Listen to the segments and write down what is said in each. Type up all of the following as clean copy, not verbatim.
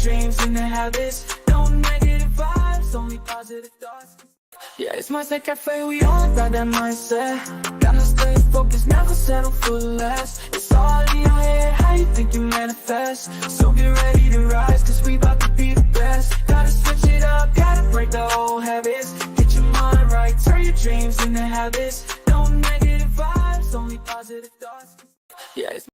dreams into habits. No negative vibes, only positive thoughts. Yeah, it's Mindset Cafe, we all got that mindset. Gotta stay focused, never settle for less. It's all in your head, how you think you manifest. So get ready to rise, cause we about to be the best. Gotta switch it up, gotta break the old habits. Get your mind right, turn your dreams into habits. No negative vibes, only positive thoughts. Yeah, it's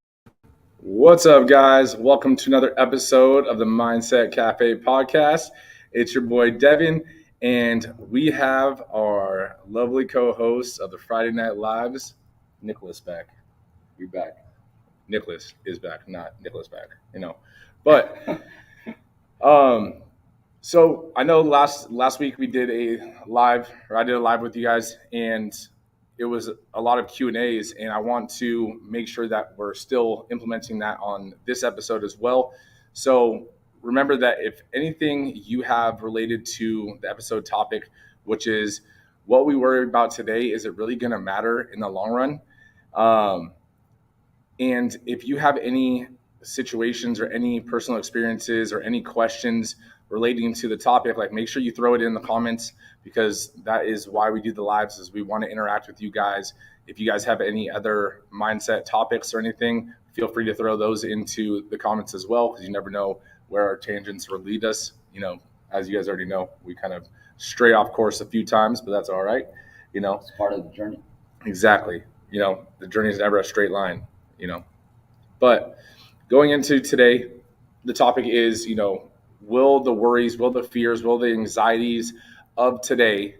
What's up, guys? Welcome to another episode of the Mindset Cafe podcast. It's your boy Devin, and we have our lovely co-host of the Friday Night Lives, Nicholas, back. You're back. Nicholas is back, not Nicholas back, But so I know last week we did I did a live with you guys, and it was a lot of Q&As, and I want to make sure that we're still implementing that on this episode as well. So remember that if anything you have related to the episode topic, which is what we worry about today, is it really going to matter in the long run? And if you have any situations or any personal experiences or any questions relating to the topic, like, make sure you throw it in the comments, because that is why we do the lives, is we want to interact with you guys. If you guys have any other mindset topics or anything, feel free to throw those into the comments as well, because you never know where our tangents will lead us. As you guys already know, we kind of stray off course a few times, but that's all right. It's part of the journey. Exactly. The journey is never a straight line, But going into today, the topic is, will the worries, will the fears, will the anxieties of today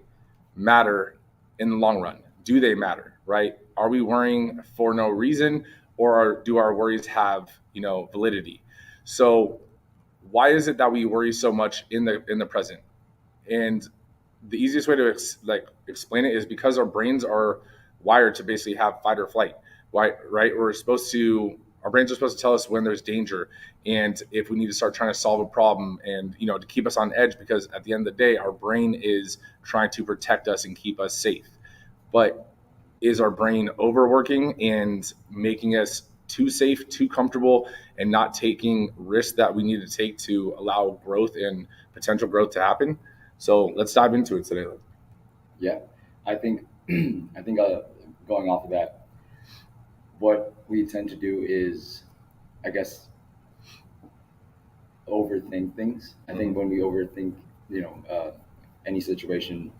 matter in the long run? Do they matter, right? Are we worrying for no reason, or do our worries have, validity? So why is it that we worry so much in the present? And the easiest way to explain it is because our brains are wired to basically have fight or flight, right? Our brains are supposed to tell us when there's danger, and if we need to start trying to solve a problem, and to keep us on edge, because at the end of the day, our brain is trying to protect us and keep us safe. But is our brain overworking and making us too safe, too comfortable, and not taking risks that we need to take to allow growth and potential growth to happen? So let's dive into it today. Yeah, I think going off of that, what we tend to do is, I guess, overthink things. I think when we overthink, any situation,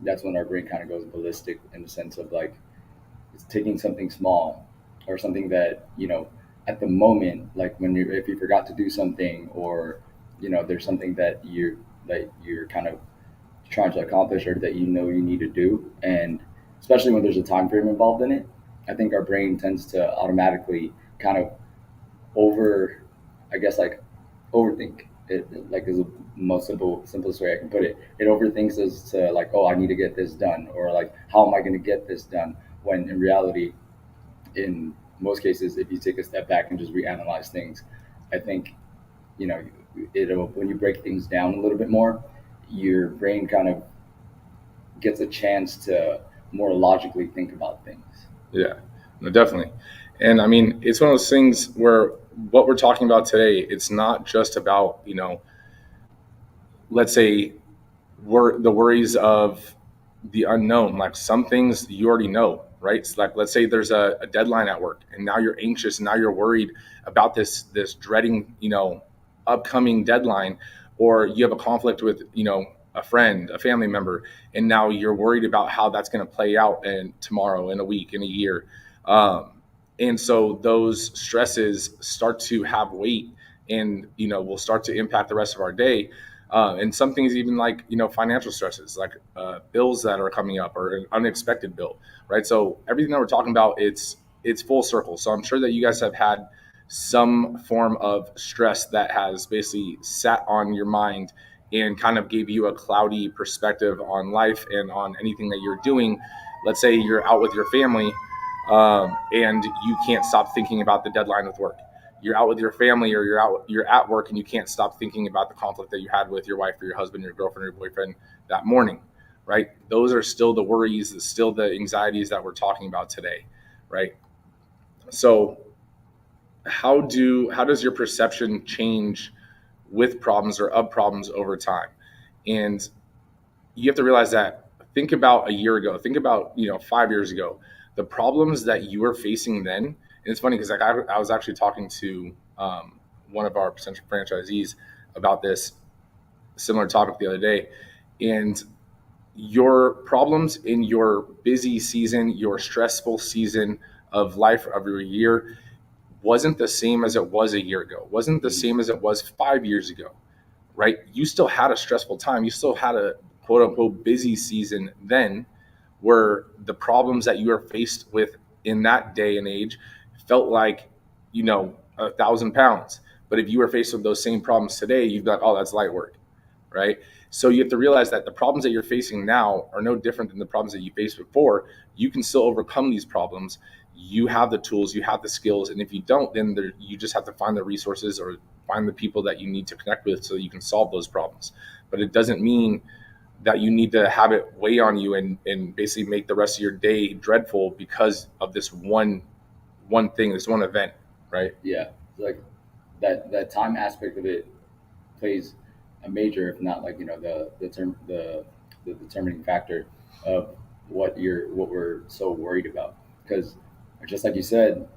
that's when our brain kind of goes ballistic, in the sense of, like, it's taking something small or something that, at the moment, like if you forgot to do something, or, there's something that you're kind of trying to accomplish, or that you need to do. And especially when there's a time frame involved in it, I think our brain tends to automatically kind of overthink it. Like, is the most simplest way I can put it. It overthinks as to, like, oh, I need to get this done, or like, how am I going to get this done? When in reality, in most cases, if you take a step back and just reanalyze things, I think, when you break things down a little bit more, your brain kind of gets a chance to more logically think about things. Yeah, no, definitely. And I mean, it's one of those things where what we're talking about today, it's not just about, let's say, the worries of the unknown. Like, some things you already know, right? So, like, let's say there's a deadline at work, and now you're anxious, and now you're worried about this dreading, upcoming deadline, or you have a conflict with, a friend, a family member, and now you're worried about how that's going to play out tomorrow, in a week, in a year. And so those stresses start to have weight, and, will start to impact the rest of our day. And some things, even like, financial stresses, like bills that are coming up, or an unexpected bill, right? So everything that we're talking about, it's full circle. So I'm sure that you guys have had some form of stress that has basically sat on your mind and kind of gave you a cloudy perspective on life and on anything that you're doing. Let's say you're out with your family, and you can't stop thinking about the deadline with work. You're out with your family, or you're at work, and you can't stop thinking about the conflict that you had with your wife or your husband, your girlfriend, or your boyfriend that morning, right? Those are still the worries, still the anxieties that we're talking about today, right? So how does your perception change with problems or of problems over time. And you have to realize that, think about a year ago, think about, 5 years ago, the problems that you were facing then. And it's funny because like I was actually talking to one of our potential franchisees about this similar topic the other day. And your problems in your busy season, your stressful season of life of your year wasn't the same as it was a year ago, wasn't the same as it was 5 years ago, right? You still had a stressful time. You still had a quote unquote busy season then, where the problems that you are faced with in that day and age felt like, 1,000 pounds. But if you were faced with those same problems today, you'd be like, oh, that's light work, right? So you have to realize that the problems that you're facing now are no different than the problems that you faced before. You can still overcome these problems. You have the tools, you have the skills, and if you don't, then you just have to find the resources or find the people that you need to connect with so you can solve those problems. But it doesn't mean that you need to have it weigh on you and basically make the rest of your day dreadful because of this one thing, this one event, right? Yeah, like that time aspect of it plays a major, if not like the determining factor of what we're so worried about. Because just like you said,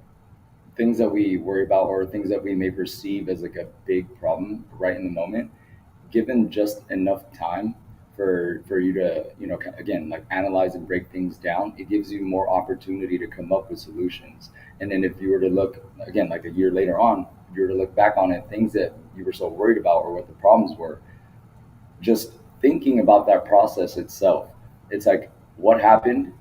things that we worry about or things that we may perceive as like a big problem right in the moment, given just enough time for you to again like analyze and break things down, it gives you more opportunity to come up with solutions. And then if you were to look again like a year later on, if you were to look back on it, things that you were so worried about or what the problems were, just thinking about that process itself, it's like what happened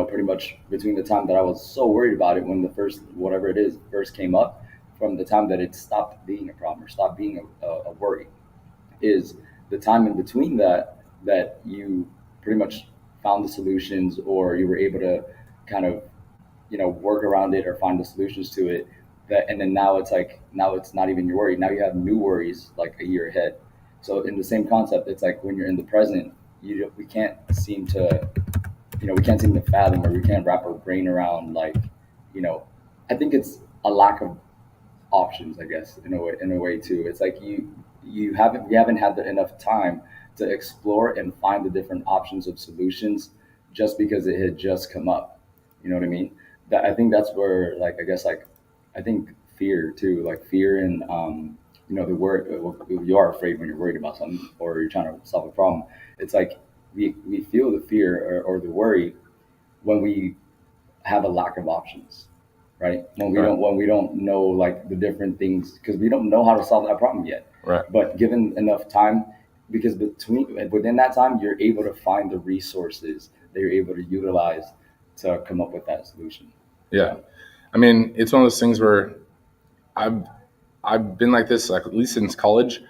pretty much between the time that I was so worried about it when the first whatever it is first came up, from the time that it stopped being a problem or stopped being a worry, is the time in between that you pretty much found the solutions, or you were able to kind of work around it or find the solutions to it. And then now it's not even your worry. Now you have new worries like a year ahead. So in the same concept, it's like when you're in the present, we can't seem to fathom, or we can't wrap our brain around I think it's a lack of options, I guess, in a way too. It's like we haven't had enough time to explore and find the different options of solutions just because it had just come up. You know what I mean? I think that's where I think fear too, like fear and the word, you are afraid when you're worried about something or you're trying to solve a problem. It's like we feel the fear or the worry when we have a lack of options, right? When we don't know like the different things, because we don't know how to solve that problem yet. Right. But given enough time, because within that time, you're able to find the resources that you're able to utilize to come up with that solution. Yeah. I mean, it's one of those things where I've been like this, like at least since college,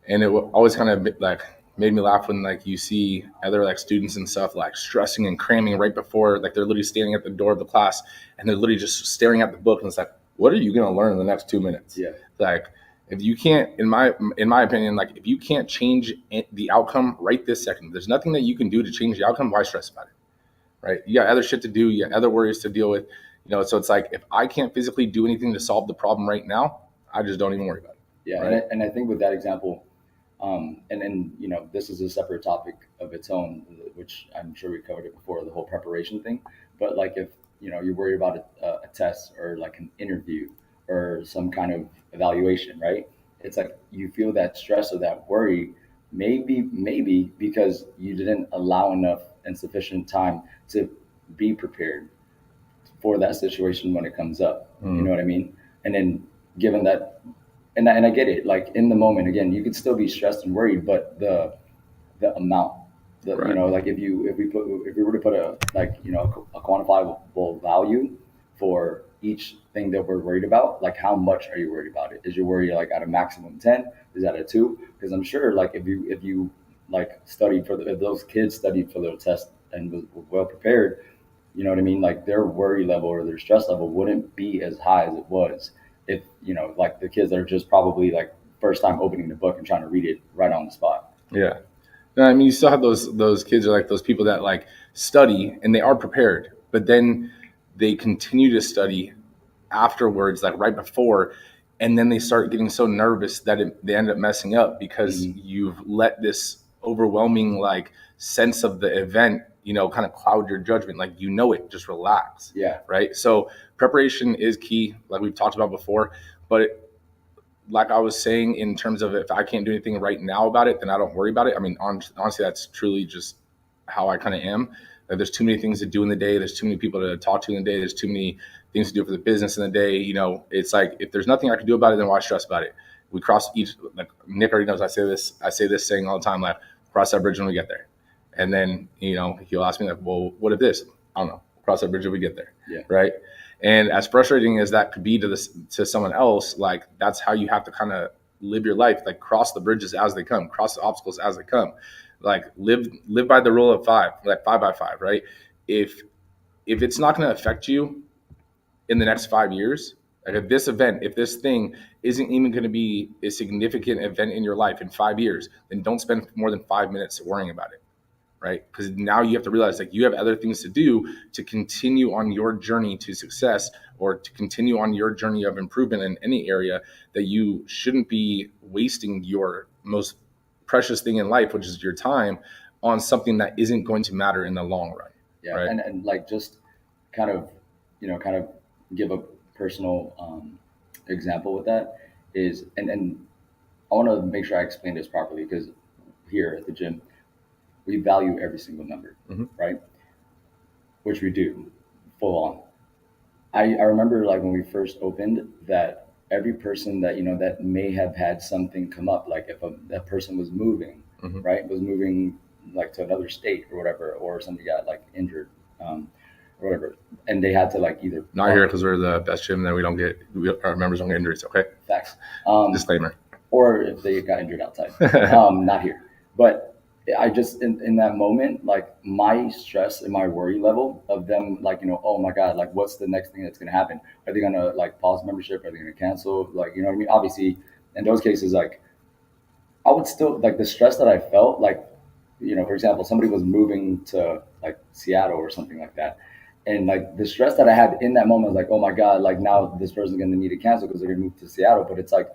and it always kind of like made me laugh when like you see other like students and stuff like stressing and cramming right before, like they're literally standing at the door of the class and they're literally just staring at the book, and it's like, what are you going to learn in the next 2 minutes? Yeah. Like, if you can't, in my opinion, like if you can't change the outcome right this second, there's nothing that you can do to change the outcome. Why stress about it? Right? You got other shit to do. You got other worries to deal with. So it's like, if I can't physically do anything to solve the problem right now, I just don't even worry about it. Yeah. Right? And I think with that example, and then this is a separate topic of its own, which I'm sure we covered it before, the whole preparation thing. But like if you're worried about a test or like an interview or some kind of evaluation, right? It's like you feel that stress or that worry, maybe because you didn't allow enough and sufficient time to be prepared for that situation when it comes up. You know what I mean? And then given that, and I get it, like in the moment, again, you could still be stressed and worried, but the amount, Right. like if we were to put a quantifiable value for each thing that we're worried about, like how much are you worried about it? Is your worry like at a maximum 10? Is that a 2? Because I'm sure like if you like studied if those kids studied for their test and were well prepared, you know what I mean? Like their worry level or their stress level wouldn't be as high as it was if, like the kids that are just probably like first time opening the book and trying to read it right on the spot. Yeah. No, I mean, you still have those kids are like those people that like study and they are prepared, but then they continue to study afterwards, like right before, and then they start getting so nervous that they end up messing up because you've let this overwhelming like sense of the event, kind of cloud your judgment. Like, it, just relax. Yeah. Right. So preparation is key, like we've talked about before. But like I was saying, in terms of, if I can't do anything right now about it, then I don't worry about it. I mean, honestly, that's truly just how I kind of am. Like, there's too many things to do in the day. There's too many people to talk to in the day. There's too many things to do for the business in the day. It's like, if there's nothing I can do about it, then why stress about it? We cross each, like Nick already knows, I say this saying all the time, like, cross that bridge when we get there. And then, he'll ask me like, well, what if this? I don't know. Cross that bridge when we get there. Yeah. Right. And as frustrating as that could be to someone else, like, that's how you have to kind of live your life. Like, cross the bridges as they come, cross the obstacles as they come. Like, live by the rule of 5, like 5 by 5, right? If it's not going to affect you in the next 5 years, like, if this thing isn't even going to be a significant event in your life in 5 years, then don't spend more than 5 minutes worrying about it. Right? Because now you have to realize, like, you have other things to do to continue on your journey to success, or to continue on your journey of improvement in any area, that you shouldn't be wasting your most precious thing in life, which is your time, on something that isn't going to matter in the long run. Yeah. Right? And like, just kind of give a personal example with that is, and I want to make sure I explain this properly, because here at the gym, we value every single number, right? Which we do, full on. I remember, like, when we first opened, that every person that, that may have had something come up, like if that person was moving, right, was moving like to another state or whatever, or somebody got like injured, or whatever, and they had to like either Not here, because we're the best gym that our members don't get injuries. Okay. Facts. Disclaimer. Or if they got injured outside, not here. But I just, in that moment, like, my stress and my worry level of them, like, oh my God, like, what's the next thing that's going to happen? Are they going to like pause membership? Are they going to cancel? Like, you know what I mean? Obviously, in those cases, like, I would still, like, the stress that I felt, like, for example, somebody was moving to like Seattle or something like that. And like, the stress that I had in that moment was like, oh my God, like, now this person's going to need to cancel because they're going to move to Seattle. But it's like,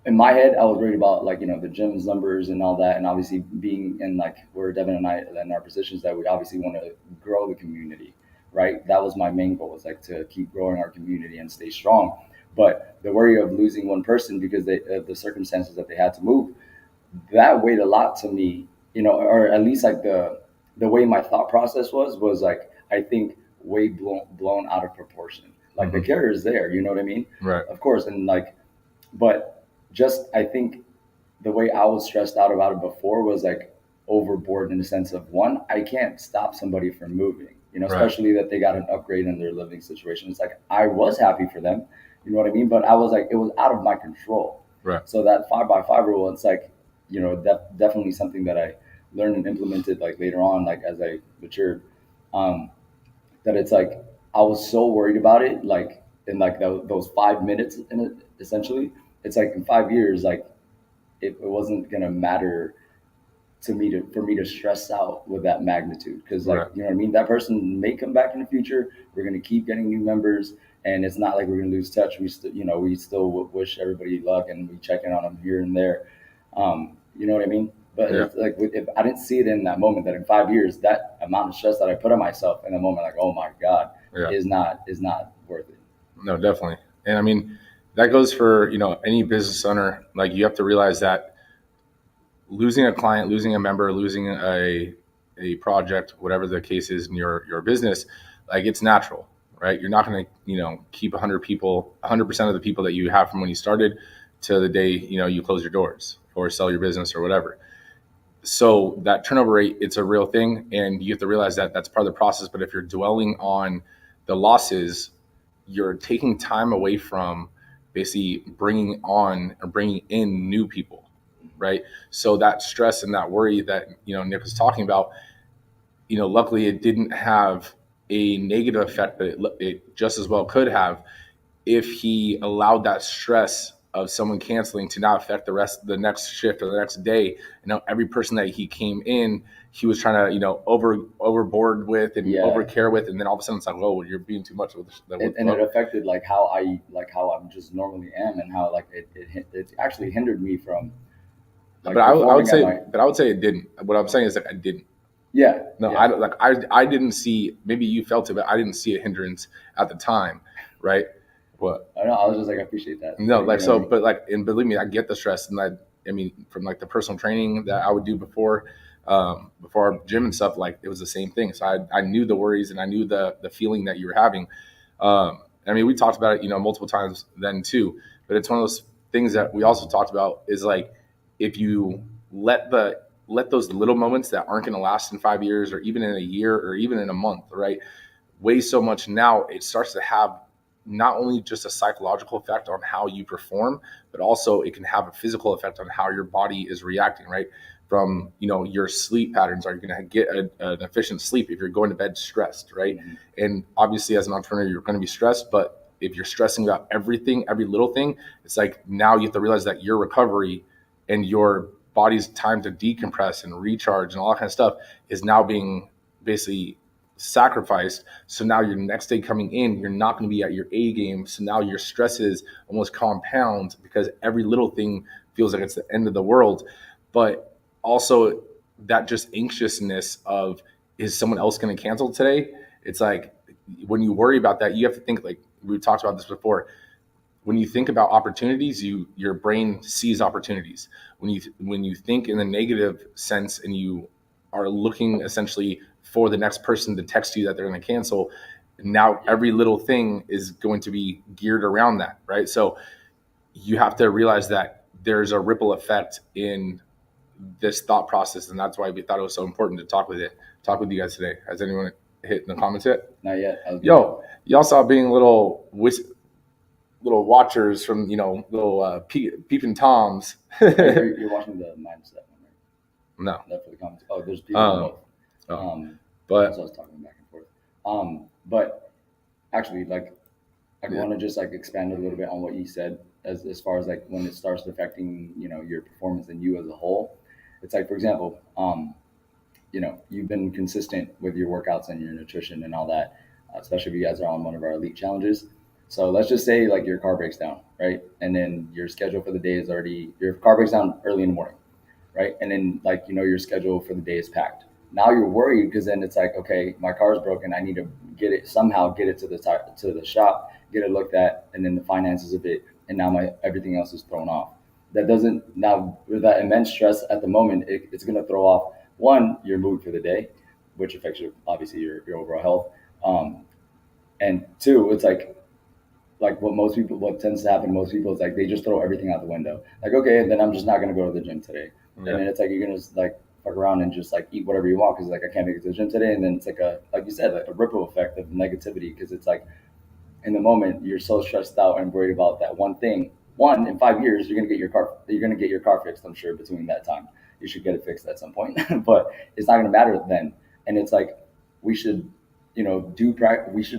in my head, I was worried about, like, the gym's numbers and all that. And obviously, being in, like, where Devin and I in our positions, that we obviously want to grow the community, right? That was my main goal, was like to keep growing our community and stay strong. But the worry of losing one person because of the circumstances that they had to move, that weighed a lot to me, or at least like the way my thought process was like, I think way blown out of proportion. Like, the carrier is there, you know what I mean? Right. Of course. And like, but just, I think the way I was stressed out about it before was like overboard, in the sense of, one, I can't stop somebody from moving, especially that they got an upgrade in their living situation. It's like, I was happy for them, you know what I mean? But I was like, it was out of my control. Right. So that 5 by 5 rule, it's like, definitely something that I learned and implemented like later on, like as I matured, that it's like, I was so worried about it, like in like those 5 minutes in it, essentially. It's like, in 5 years, like, it wasn't gonna matter for me to stress out with that magnitude, because, like, you know what I mean, that person may come back in the future. We're gonna keep getting new members, and it's not like we're gonna lose touch. We still wish everybody luck, and we check in on them here and there. You know what I mean? But it's like, if I didn't see it in that moment, that in 5 years, that amount of stress that I put on myself in the moment, like, oh my God, is not worth it. No, definitely. And I mean, that goes for, any business owner. Like, you have to realize that losing a client, losing a member, losing a project, whatever the case is in your business, like, it's natural, right? You're not going to, keep 100 people, 100% of the people that you have from when you started to the day, you close your doors or sell your business or whatever. So that turnover rate, it's a real thing. And you have to realize that that's part of the process. But if you're dwelling on the losses, you're taking time away from basically bringing in new people, right? So that stress and that worry that, Nick was talking about, luckily it didn't have a negative effect, but it just as well could have, if he allowed that stress of someone canceling to not affect the next shift or the next day. Every person that he came in, he was trying to, overboard with and overcare with, and then all of a sudden it's like, whoa, you're being too much with the and it affected like how I'm just normally am, and how like it actually hindered me from. Like, but I would say it didn't. What I'm saying is like I didn't. Yeah. No, yeah. I don't like. I didn't see. Maybe you felt it, but I didn't see a hindrance at the time, right? What? I know. I was just like, I appreciate that. No, like so, but like, and believe me, I get the stress, and I mean, from like the personal training that I would do before our gym and stuff, like it was the same thing. So I knew the worries, and I knew the feeling that you were having. I mean, we talked about it, multiple times then too. But it's one of those things that we also talked about is like if you let those little moments that aren't going to last in 5 years or even in a year or even in a month, right, weigh so much. Now it starts to have not only just a psychological effect on how you perform, but also it can have a physical effect on how your body is reacting, right? From, your sleep patterns. Are you going to get an efficient sleep if you're going to bed stressed, right? Mm-hmm. And obviously as an entrepreneur, you're going to be stressed, but if you're stressing about everything, every little thing, it's like now you have to realize that your recovery and your body's time to decompress and recharge and all that kind of stuff is now being basically sacrificed. So now your next day coming in, you're not going to be at your A game. So now your stresses almost compound because every little thing feels like it's the end of the world. But also that just anxiousness of, is someone else going to cancel today? It's like when you worry about that, you have to think, like we talked about this before, when you think about opportunities, your brain sees opportunities. When you think in the negative sense and you are looking essentially for the next person to text you that they're going to cancel, now every little thing is going to be geared around that, right? So you have to realize that there's a ripple effect in this thought process, and that's why we thought it was so important to talk with you guys today. Has anyone hit in the comments yet? Not yet. Yo, y'all saw being little watchers from little peeping toms. You're watching the mindset one, right? No. That for the comments. Oh, there's people on both. But that's what I was talking back and forth. But actually, like, I want to just like expand a little bit on what you said as far as like when it starts affecting your performance and you as a whole. It's like, for example, you've been consistent with your workouts and your nutrition and all that, especially if you guys are on one of our elite challenges. So let's just say like your car breaks down, right? And then your schedule for the day is your car breaks down early in the morning, right? And then like, your schedule for the day is packed. Now you're worried because then it's like, okay, my car is broken. I need to get it to the shop, get it looked at, and then the finances of it. And now everything else is thrown off. Now with that immense stress at the moment, it's going to throw off one, your mood for the day, which affects obviously your overall health. And two, it's like what tends to happen to most people is like they just throw everything out the window. Like, okay, then I'm just not going to go to the gym today. Yeah. And then it's like you're going to like fuck around and just like eat whatever you want because like I can't make it to the gym today. And then it's like like you said, like a ripple effect of negativity because it's like in the moment you're so stressed out and worried about that one thing. In 5 years you're going to get your car fixed. I'm sure between that time you should get it fixed at some point, but it's not going to matter then. And it's like we should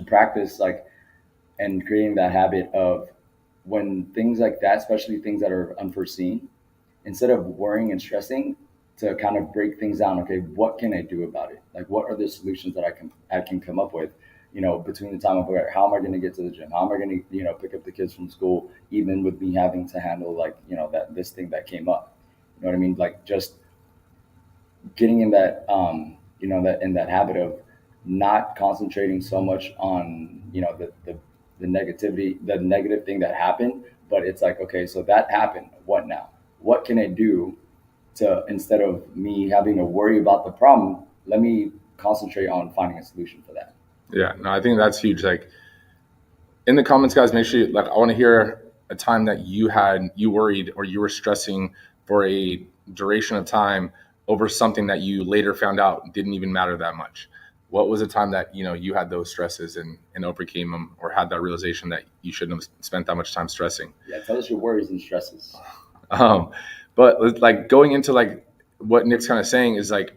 practice like and creating that habit of when things like that, especially things that are unforeseen, instead of worrying and stressing, to kind of break things down. Okay, what can I do about it? Like, what are the solutions that I can come up with? Between the time of how am I going to get to the gym? How am I going to pick up the kids from school? Even with me having to handle like this thing that came up. You know what I mean? Like just getting in that that habit of not concentrating so much on the negativity, the negative thing that happened, but it's like, okay, so that happened. What now? What can I do to, instead of me having to worry about the problem, let me concentrate on finding a solution for that. Yeah, no, I think that's huge. Like in the comments, guys, make sure I want to hear a time that you worried or you were stressing for a duration of time over something that you later found out didn't even matter that much. What was a time that you had those stresses and overcame them, or had that realization that you shouldn't have spent that much time stressing? Yeah, tell us your worries and stresses. But like going into like what Nick's kind of saying is like,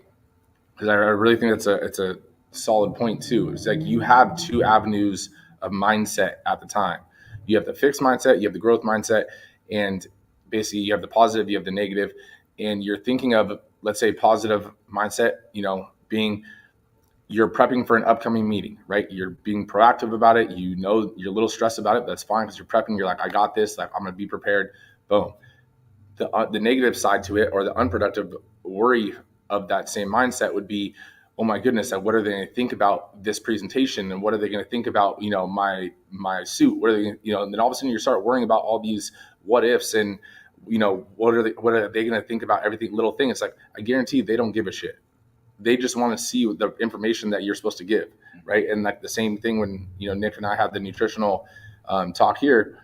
because I really think it's a solid point too. It's like you have two avenues of mindset at the time. You have the fixed mindset, you have the growth mindset, And basically you have the positive, you have the negative, and you're thinking of, let's say, positive mindset, being, you're prepping for an upcoming meeting, right? You're being proactive about it. You're a little stressed about it. That's fine, because you're prepping. You're like, I got this. Like, I'm going to be prepared. Boom. The negative side to it, or the unproductive worry of that same mindset, would be, oh my goodness, what are they going to think about this presentation, and what are they going to think about my suit? What are they, and then all of a sudden you start worrying about all these what ifs, and what are they going to think about everything, little thing. It's like, I guarantee they don't give a shit. They just want to see the information that you're supposed to give, right? And like the same thing when Nick and I had the nutritional talk here.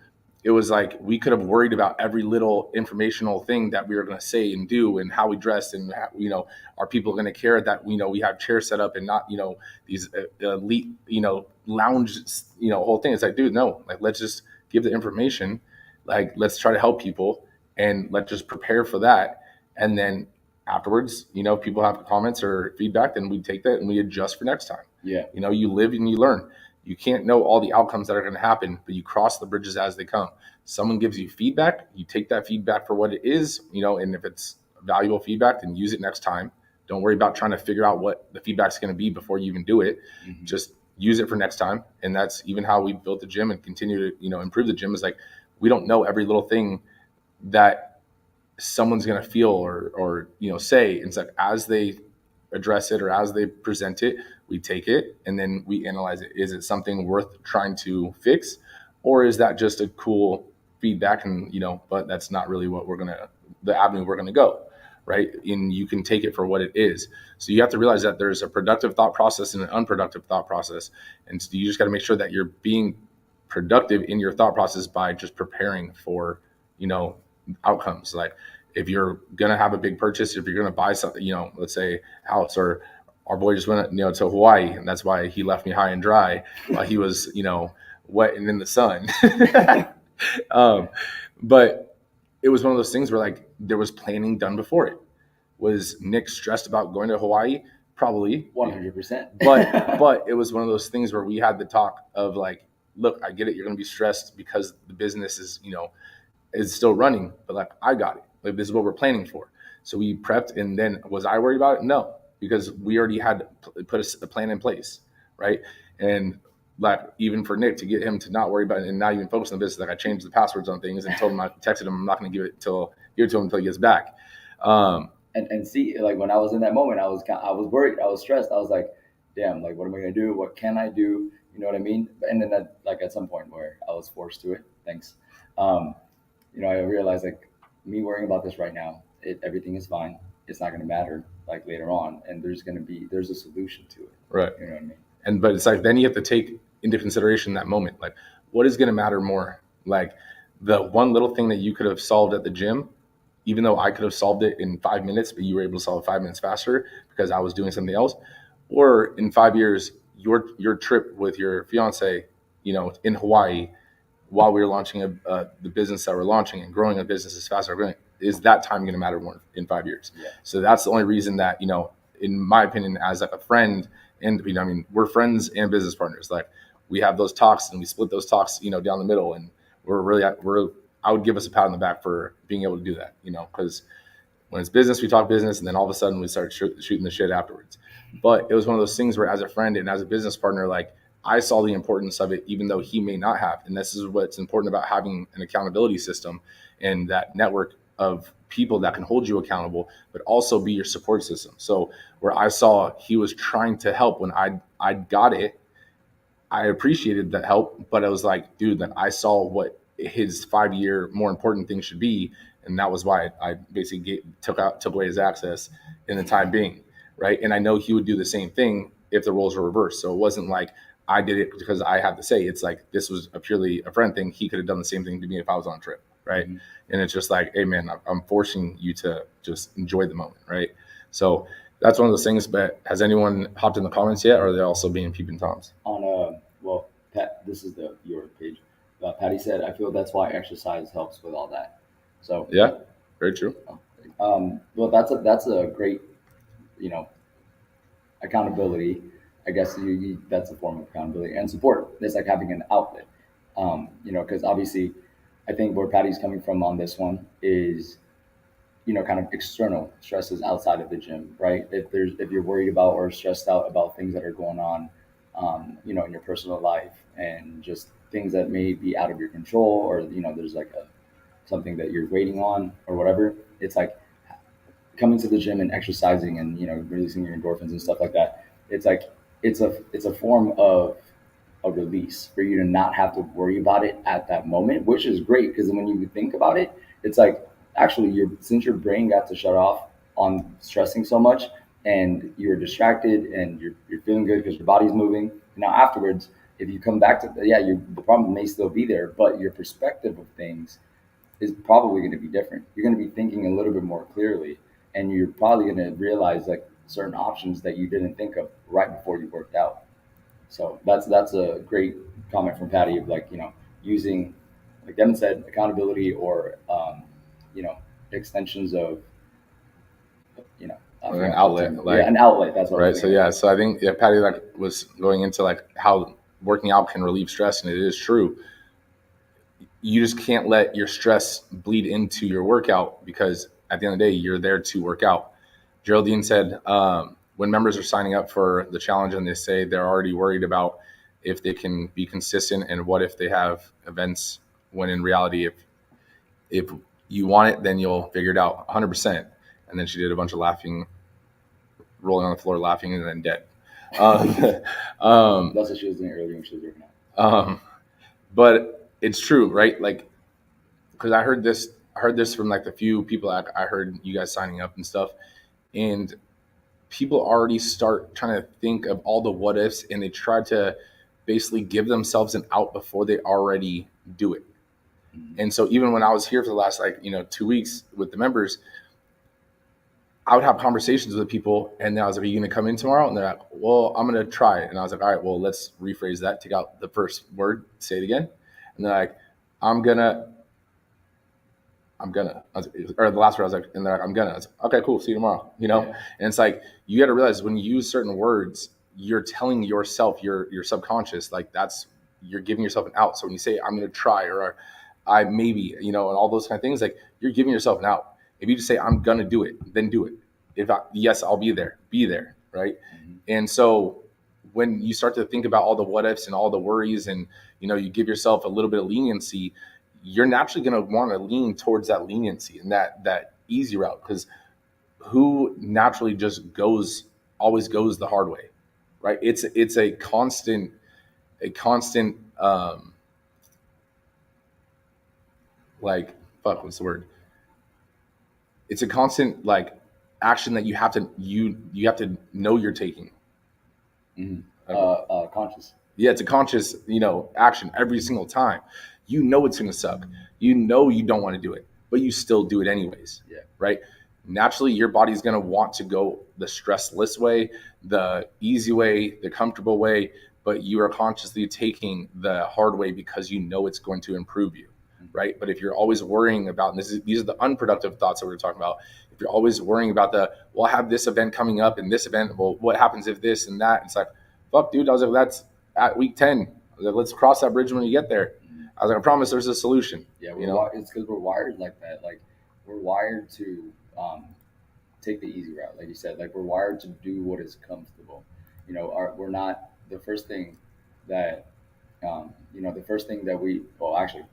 It was like, we could have worried about every little informational thing that we were going to say and do, and how we dressed, and are people going to care that we have chairs set up, and not these elite lounge whole thing. It's like, dude, no, like, let's just give the information, like, let's try to help people, and let's just prepare for that. And then afterwards, people have comments or feedback, then we take that and we adjust for next time. Yeah. You live and you learn. You can't know all the outcomes that are going to happen, but you cross the bridges as they come. Someone gives you feedback, you take that feedback for what it is, and if it's valuable feedback, then use it next time. Don't worry about trying to figure out what the feedback's going to be before you even do it. Mm-hmm. Just use it for next time. And that's even how we built the gym and continue to, improve the gym. Is like, we don't know every little thing that someone's going to feel or say. It's like, as they address it or as they present it, we take it and then we analyze it. Is it something worth trying to fix, or is that just a cool feedback? And but that's not really what the avenue we're gonna go, right? And you can take it for what it is. So you have to realize that there's a productive thought process and an unproductive thought process, and so you just got to make sure that you're being productive in your thought process by just preparing for outcomes. Like, if you're going to have a big purchase, if you're going to buy something, let's say house, or our boy just went, to Hawaii, and that's why he left me high and dry while he was, wet and in the sun. But it was one of those things where, like, there was planning done before it. Was Nick stressed about going to Hawaii? Probably 100%. But it was one of those things where we had the talk of, like, look, I get it. You're going to be stressed because the business is, is still running, but, like, I got it. Like, this is what we're planning for. So we prepped, and then was I worried about it? No, because we already had put a plan in place, right? And, like, even for Nick, to get him to not worry about it and not even focus on the business, like, I changed the passwords on things and told him, I texted him, I'm not going to give it to him until he gets back. And see, like, when I was in that moment, I was worried, I was stressed. I was like, damn, like, what am I going to do? What can I do? You know what I mean? And then at some point where I was forced to it, thanks. I realized, like, me worrying about this right now, everything is fine. It's not going to matter, like, later on, and there's a solution to it. Right. You know what I mean? But it's like, then you have to take into consideration that moment. Like, what is going to matter more? Like, the one little thing that you could have solved at the gym, even though I could have solved it in 5 minutes, but you were able to solve it 5 minutes faster because I was doing something else. Or in 5 years, your trip with your fiance, in Hawaii, while we were launching the business that we're launching and growing a business as fast as we're growing, is that time going to matter more in 5 years? Yeah. So that's the only reason that, in my opinion, as, like, a friend, and we're friends and business partners. Like, we have those talks and we split those talks, down the middle, and I would give us a pat on the back for being able to do that, because when it's business, we talk business, and then all of a sudden we start shooting the shit afterwards. But it was one of those things where, as a friend and as a business partner, like, I saw the importance of it, even though he may not have. And this is what's important about having an accountability system and that network of people that can hold you accountable, but also be your support system. So where I saw he was trying to help when I got it, I appreciated that help, but I was like, dude, that I saw what his 5-year more important thing should be. And that was why I basically took away his access in the time being. Right. And I know he would do the same thing if the roles were reversed. So it wasn't like I did it because I had to say. It's like, this was purely a friend thing. He could have done the same thing to me if I was on a trip. Right. Mm-hmm. And it's just like, hey, man, I'm forcing you to just enjoy the moment. Right. So that's one of those things. But has anyone hopped in the comments yet? Or are they also being peeping toms? Well, Pat, this is your page. Patty said, I feel that's why exercise helps with all that. So yeah, very true. Well, that's a great, accountability. I guess that's a form of accountability and support. It's like having an outlet, because obviously I think where Patty's coming from on this one is, kind of external stresses outside of the gym, right? If you're worried about or stressed out about things that are going on, in your personal life, and just things that may be out of your control, or there's like something that you're waiting on or whatever. It's like coming to the gym and exercising, and releasing your endorphins and stuff like that. It's like it's a form of a release for you to not have to worry about it at that moment, which is great, because when you think about it, it's like actually since your brain got to shut off on stressing so much, and you're distracted, and you're feeling good because your body's moving. Now afterwards, if you come back to the problem may still be there, but your perspective of things is probably going to be different. You're going to be thinking a little bit more clearly, and you're probably going to realize like certain options that you didn't think of right before you worked out. So that's a great comment from Patty of like, using, like Devin said, accountability, or extensions of, I An forgot the outlet, term. like, an outlet. That's what I right. was So thinking. so I think Patty like was going into like how working out can relieve stress, and it is true. You just can't let your stress bleed into your workout, because at the end of the day, you're there to work out. Geraldine said, when members are signing up for the challenge and they say they're already worried about if they can be consistent, and what if they have events, when in reality, if you want it, then you'll figure it out 100%. And then she did a bunch of laughing, rolling on the floor, laughing, and then dead. That's what she was doing earlier when she was working out. But it's true, right? Like, because I heard this from like the few people I heard you guys signing up and stuff, and people already start trying to think of all the what ifs, and they try to basically give themselves an out before they already do it. And so even when I was here for the last 2 weeks with the members, I would have conversations with people, and I was like, "Are you going to come in tomorrow?" And they're like, "Well, I'm going to try it." And I was like, "All right, well, let's rephrase that. Take out the first word, say it again." And they're like, "I'm gonna." Or the last word, I was like, and they're like, "I'm gonna." I was like, "Okay, cool. See you tomorrow." Yeah. And it's like, you got to realize when you use certain words, you're telling yourself, your subconscious, like you're giving yourself an out. So when you say, "I'm going to try," or "I maybe," and all those kind of things, like you're giving yourself an out. If you just say, "I'm going to do it," then do it. Yes, I'll be there, right? Mm-hmm. And so when you start to think about all the what ifs and all the worries, and you give yourself a little bit of leniency, you're naturally going to want to lean towards that leniency and that easy route, because who naturally just always goes the hard way, right? It's a constant like, fuck, what's the word? It's a constant like action that you have to know you're taking. Mm-hmm. Conscious. Yeah, it's a conscious, action every single time. It's going to suck. You don't want to do it, but you still do it anyways. Yeah. Right? Naturally, your body's going to want to go the stressless way, the easy way, the comfortable way, but you are consciously taking the hard way because it's going to improve you. Right? But if you're always worrying about, and these are the unproductive thoughts that we're talking about. If you're always worrying about I have this event coming up, and this event, well, what happens if this and that? It's like, fuck, dude. I was like, that's at week 10. I was like, let's cross that bridge when you get there. I was like, I promise there's a solution. Yeah, it's because we're wired like that. Like, we're wired to take the easy route, like you said. Like, we're wired to do what is comfortable. We're not the first thing that the first thing that actually,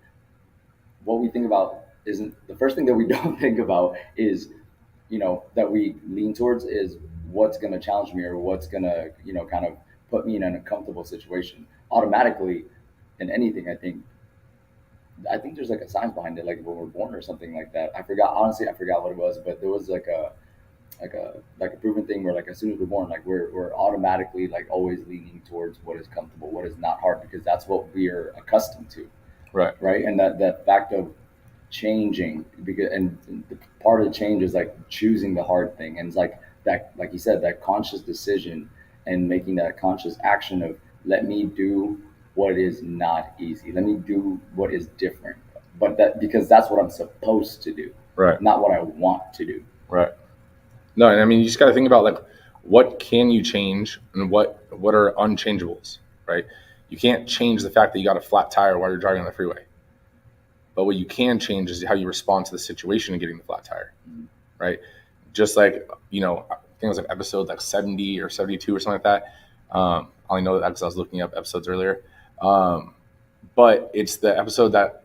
what we think about isn't the first thing that we don't think about is that we lean towards is what's going to challenge me, or what's going to kind of put me in an uncomfortable situation automatically. In anything, I think there's like a science behind it, like when we're born or something like that. I forgot what it was, but there was like a proven thing where, like, as soon as we're born, like we're automatically like always leaning towards what is comfortable, what is not hard, because that's what we're accustomed to. Right. And that fact of changing, because and the part of the change is like choosing the hard thing, and it's like that, like you said, that conscious decision, and making that conscious action of, let me do what is not easy, let me do what is different, but that because that's what I'm supposed to do, Right. not what I want to do. Right. No, and I mean, you just got to think about like, what can you change, and what are unchangeables, right? You can't change the fact that you got a flat tire while you're driving on the freeway. But what you can change is how you respond to the situation and getting the flat tire, right? Just like, I think it was like episode like 70 or 72 or something like that. I only know that because I was looking up episodes earlier. But it's the episode that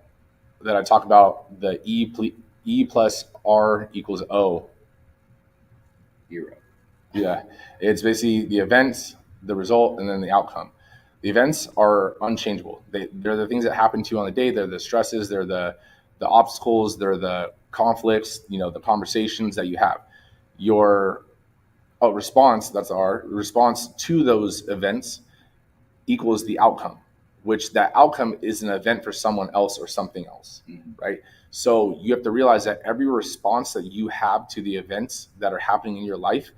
I talk about the E plus R equals O. Hero. Yeah, it's basically the events, the result, and then the outcome. The events are unchangeable. They're the things that happen to you on the day. They're the stresses. They're the obstacles. They're the conflicts. The conversations that you have. Your response, that's our response to those events, equals the outcome, which that outcome is an event for someone else or something else, right? So you have to realize that every response that you have to the events that are happening in your life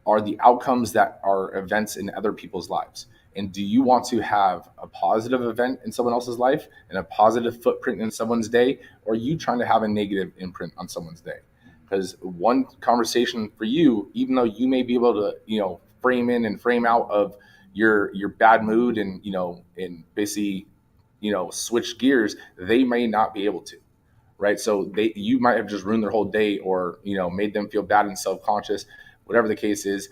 are the outcomes that are events in other people's lives. And do you want to have a positive event in someone else's life and a positive footprint in someone's day, or are you trying to have a negative imprint on someone's day? Because one conversation for you, even though you may be able to, frame in and frame out of your bad mood and and basically switch gears, they may not be able to, right? So you might have just ruined their whole day, or made them feel bad and self-conscious, whatever the case is.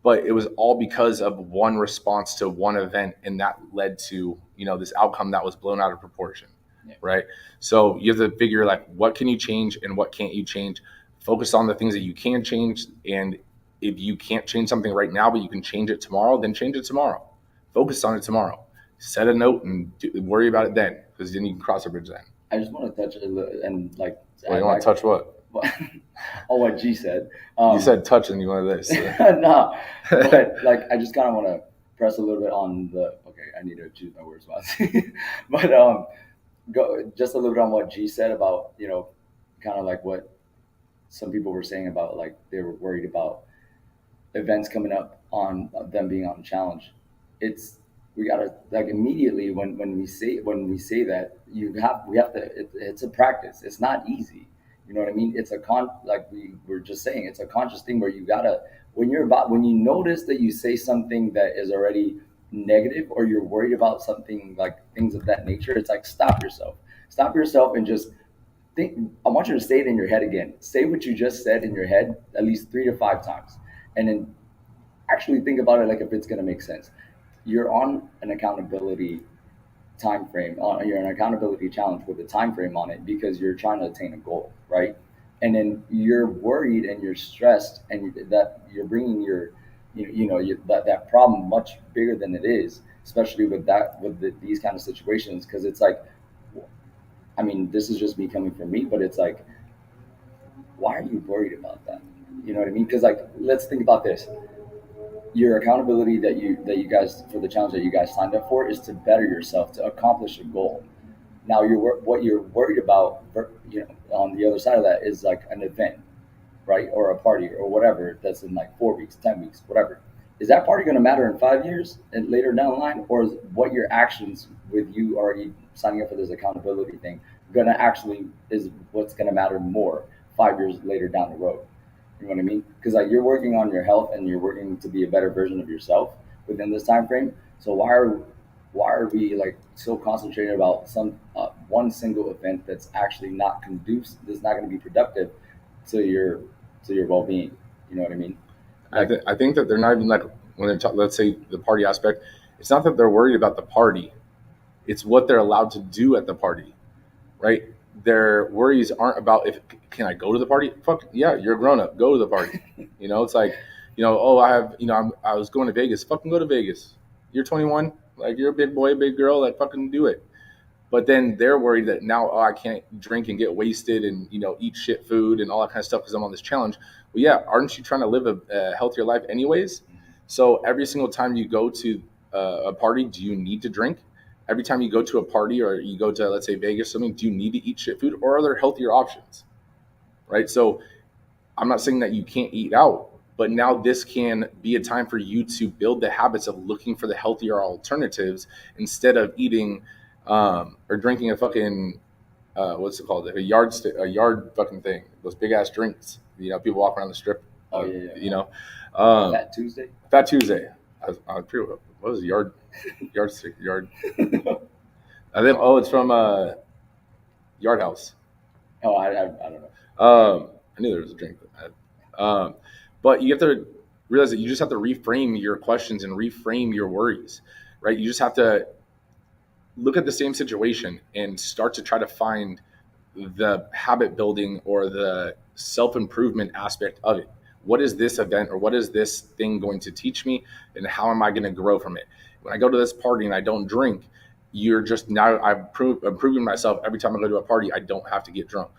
But it was all because of one response to one event, and that led to this outcome that was blown out of proportion. Yeah. Right? So you have to figure, like, what can you change and what can't you change. Focus on the things that you can change, and if you can't change something right now but you can change it tomorrow, then change it tomorrow. Focus on it tomorrow. Set a note and worry about it then, because then you can cross the bridge then. I just want to touch a little and like. Well, you want to touch what? Oh, what G said. You said touch and you wanted this. No, but like I just kind of want to press a little bit on the. Okay, I need to choose my words wisely. But go just a little bit on what G said about kind of like what some people were saying about, like, they were worried about events coming up on them being on challenge. It's we gotta, like, immediately when we say that we have to, it's a practice. It's not easy. You know what I mean? It's like we were just saying, it's a conscious thing where you gotta, when you notice that you say something that is already negative, or you're worried about something, like things of that nature, it's like stop yourself and just think. I want you to say it in your head again. Say what you just said in your head at least 3 to 5 times, and then actually think about it, like, if it's going to make sense. You're on an accountability time frame. You're an accountability challenge with a time frame on it because you're trying to attain a goal, right? And then you're worried and you're stressed, and that you're bringing that problem much bigger than it is, especially with these kind of situations, because it's like, I mean, this is just me coming from me, but it's like, why are you worried about that? You know what I mean? Because, like, let's think about this. Your accountability that you guys, for the challenge that you guys signed up for, is to better yourself, to accomplish a goal. Now, what you're worried about, on the other side of that, is like an event, right, or a party or whatever that's in like 4 weeks, 10 weeks, whatever. Is that party going to matter in 5 years and later down the line, or is what your actions with you already signing up for this accountability thing going to actually is what's going to matter more 5 years later down the road? You know what I mean? Because, like, you're working on your health and you're working to be a better version of yourself within this time frame. So why are we, like, so concentrated about some one single event that's actually not conducive, that's not going to be productive to your well-being? You know what I mean? Like, I think that they're not even, like, when they're let's say the party aspect, it's not that they're worried about the party, it's what they're allowed to do at the party, right? Their worries aren't about, if can I go to the party? Fuck yeah, you're a grown up, go to the party. It's like, oh, I was going to Vegas. Fucking go to Vegas. You're 21, like, you're a big boy, big girl, like, fucking do it. But then they're worried that now, I can't drink and get wasted and eat shit food and all that kind of stuff because I'm on this challenge. Well, yeah, aren't you trying to live a healthier life anyways? So every single time you go to a party, do you need to drink? Every time you go to a party, or you go to, let's say, Vegas or something, do you need to eat shit food, or are there healthier options? Right? So I'm not saying that you can't eat out, but now this can be a time for you to build the habits of looking for the healthier alternatives instead of eating or drinking a fucking what's it called? A yard fucking thing. Those big ass drinks. People walk around the strip. oh yeah. Fat Tuesday. Fat Tuesday. I was pretty. What was it, yard? Yard. I think. Oh, it's from Yard House. Oh, I don't know. I knew there was a drink. But you have to realize that you just have to reframe your questions and reframe your worries, right? You just have to look at the same situation and start to try to find the habit building or the self improvement aspect of it. What is this event or what is this thing going to teach me, and how am I going to grow from it? When I go to this party and I don't drink, you're just now I'm proving myself every time I go to a party. I don't have to get drunk.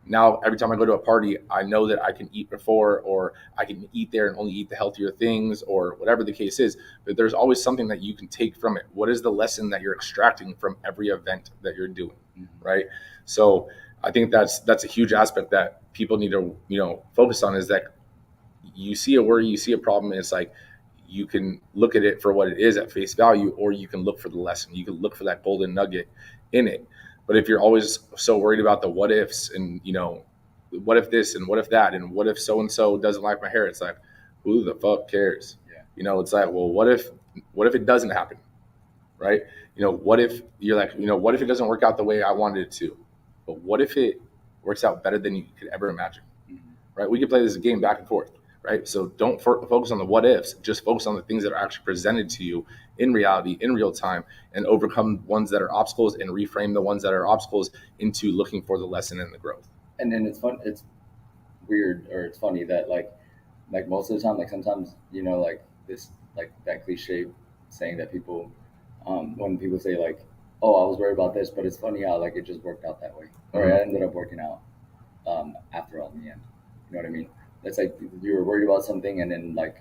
Now every time I go to a party, I know that I can eat before, or I can eat there and only eat the healthier things, or whatever the case is. But there's always something that you can take from it. What is the lesson that you're extracting from every event that you're doing, right? So I think that's a huge aspect that people need to focus on, is that you see a worry, you see a problem, and it's like you can look at it for what it is at face value, or you can look for the lesson. You can look for that golden nugget in it. But if you're always so worried about the what ifs and, what if this and what if that and what if so and so doesn't like my hair, it's like, who the fuck cares? Yeah. It's like, well, what if it doesn't happen, right? What if you're like, what if it doesn't work out the way I wanted it to? But what if it works out better than you could ever imagine, right? We can play this game back and forth, right? So don't focus on the what ifs, just focus on the things that are actually presented to you in reality, in real time, and overcome ones that are obstacles and reframe the ones that are obstacles into looking for the lesson and the growth. And then it's fun. It's weird, or it's funny that like most of the time, like sometimes like this, like that cliche saying that people, when people say like, oh, I was worried about this, but it's funny how like it just worked out that way, or it ended up working out after all in the end. You know what I mean? It's like you were worried about something, and then like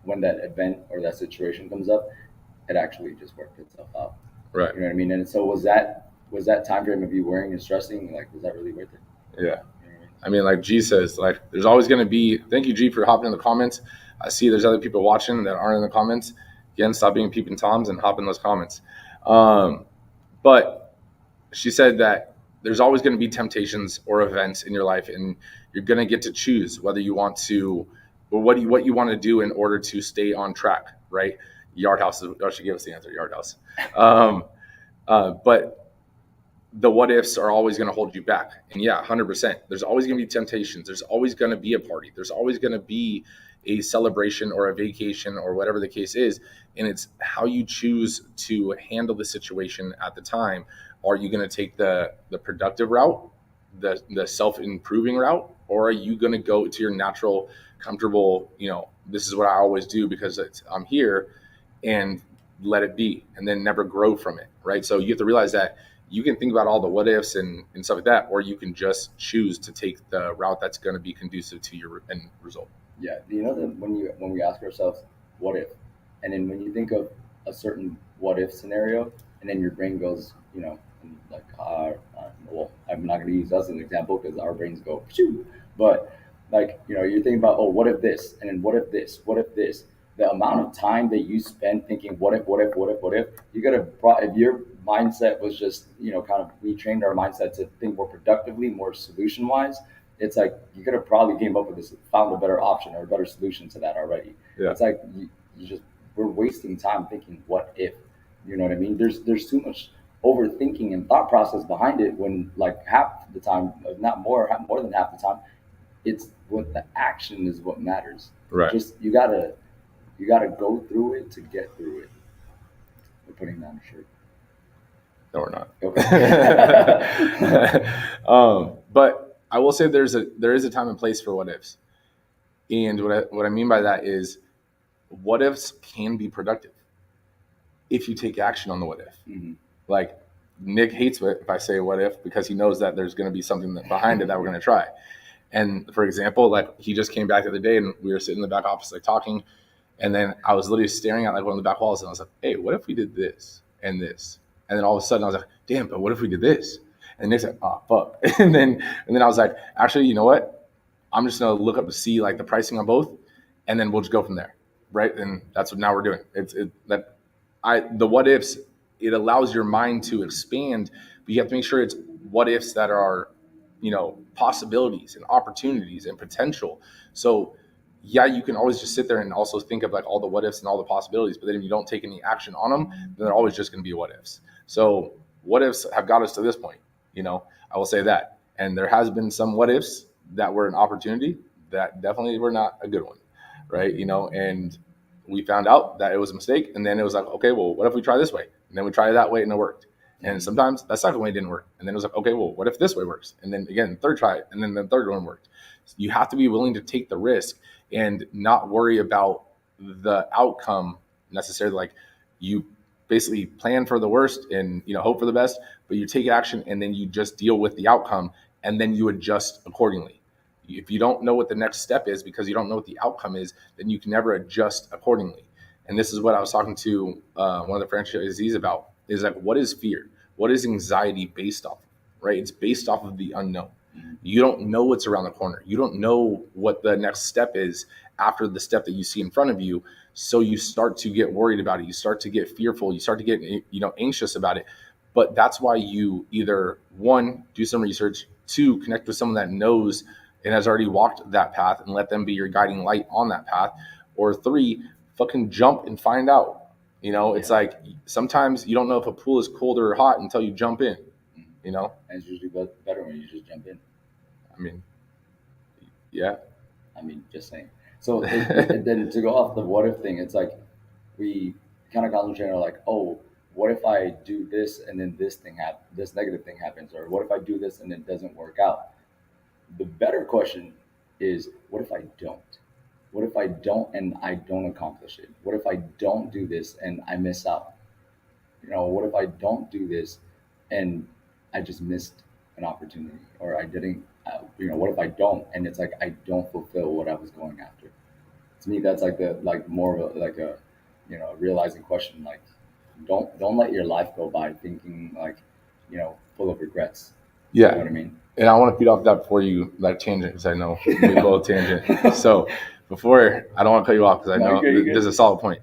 when that event or that situation comes up, it actually just worked itself out. Right. You know what I mean? And so was that time frame of you worrying and stressing, like, was that really worth it? Yeah. You know what I mean, like G says, like there's always going to be, thank you, G, for hopping in the comments. I see there's other people watching that aren't in the comments. Again, stop being peeping toms and hop in those comments. But she said that there's always going to be temptations or events in your life, and you're going to get to choose whether you want to, or what you want to do in order to stay on track, right? Yard House, she gave us the answer, Yard House. But the what ifs are always going to hold you back. And yeah, 100%. There's always going to be temptations. There's always going to be a party. There's always going to be a celebration or a vacation or whatever the case is. And it's how you choose to handle the situation at the time. Are you going to take the productive route, the self-improving route, or are you going to go to your natural, comfortable, this is what I always do because I'm here, and let it be, and then never grow from it, right? So you have to realize that you can think about all the what ifs and stuff like that, or you can just choose to take the route that's going to be conducive to your end result. Yeah. Do you know that when we ask ourselves what if, and then when you think of a certain what if scenario, and then your brain goes, like, well, I'm not going to use us as an example because our brains go, shoo. But like, you're thinking about, oh, what if this, and then what if this, what if this. The amount of time that you spend thinking what if, you gotta, if your mindset was just, kind of, we trained our mindset to think more productively, more solution wise. It's like you could have probably came up with this, found a better option or a better solution to that already. Yeah. It's like we're wasting time thinking what if. You know what I mean? There's too much overthinking and thought process behind it, when like half the time, if not more than half the time, it's what the action is what matters. Right. Just you gotta go through it to get through it. We're putting that on a shirt. No, we're not. Okay. But I will say there is a time and place for what ifs. And what I mean by that is what ifs can be productive if you take action on the what if. Mm-hmm. Like Nick hates it if I say what if, because he knows that there's going to be something behind it that we're going to try. And for example, like he just came back the other day and we were sitting in the back office, like talking. And then I was literally staring at like one of the back walls, and I was like, hey, what if we did this and this? And then all of a sudden I was like, damn, but what if we did this? And Nick's like, oh, fuck. And then I was like, actually, you know what? I'm just going to look up to see like the pricing on both, and then we'll just go from there. Right. And that's what now we're doing. The what ifs, it allows your mind to expand, but you have to make sure it's what ifs that are, possibilities and opportunities and potential. So yeah, you can always just sit there and also think of like all the what ifs and all the possibilities, but then if you don't take any action on them, then they're always just going to be what ifs. So what ifs have got us to this point. I will say that. And there has been some what ifs that were an opportunity that definitely were not a good one, right? And we found out that it was a mistake, and then it was like, okay, well, what if we try this way? And then we tried it that way, and it worked. And sometimes that second way didn't work, and then it was like, okay, well, what if this way works? And then again, third try, and then the third one worked. So you have to be willing to take the risk and not worry about the outcome necessarily. Like, you basically plan for the worst and hope for the best, but you take action and then you just deal with the outcome, and then you adjust accordingly. If you don't know what the next step is because you don't know what the outcome is, then you can never adjust accordingly. And this is what I was talking to one of the franchisees about, is like, what is fear? What is anxiety based off of, right? It's based off of the unknown. You don't know what's around the corner. You don't know what the next step is after the step that you see in front of you. So you start to get worried about it. You start to get fearful. You start to get, anxious about it. But that's why you either, one, do some research, two, connect with someone that knows and has already walked that path and let them be your guiding light on that path, or three, fucking jump and find out. It's like, sometimes you don't know if a pool is cold or hot until you jump in. And it's usually better when you just jump in. I mean, yeah. Just saying. So and then to go off the what if thing, it's like we kind of concentrate on like, oh, what if I do this and then this negative thing happens, or what if I do this and it doesn't work out? The better question is, what if I don't? What if I don't and I don't accomplish it? What if I don't do this and I miss out? What if I don't do this and I just missed an opportunity, or I didn't, what if I don't, and it's like, I don't fulfill what I was going after? To me, that's like more of a realizing question. Like, don't let your life go by thinking like, full of regrets. Yeah. You know what I mean? And I want to feed off that before you tangent, because I know we both tangent. So before, I don't want to cut you off, because I know this is a solid point.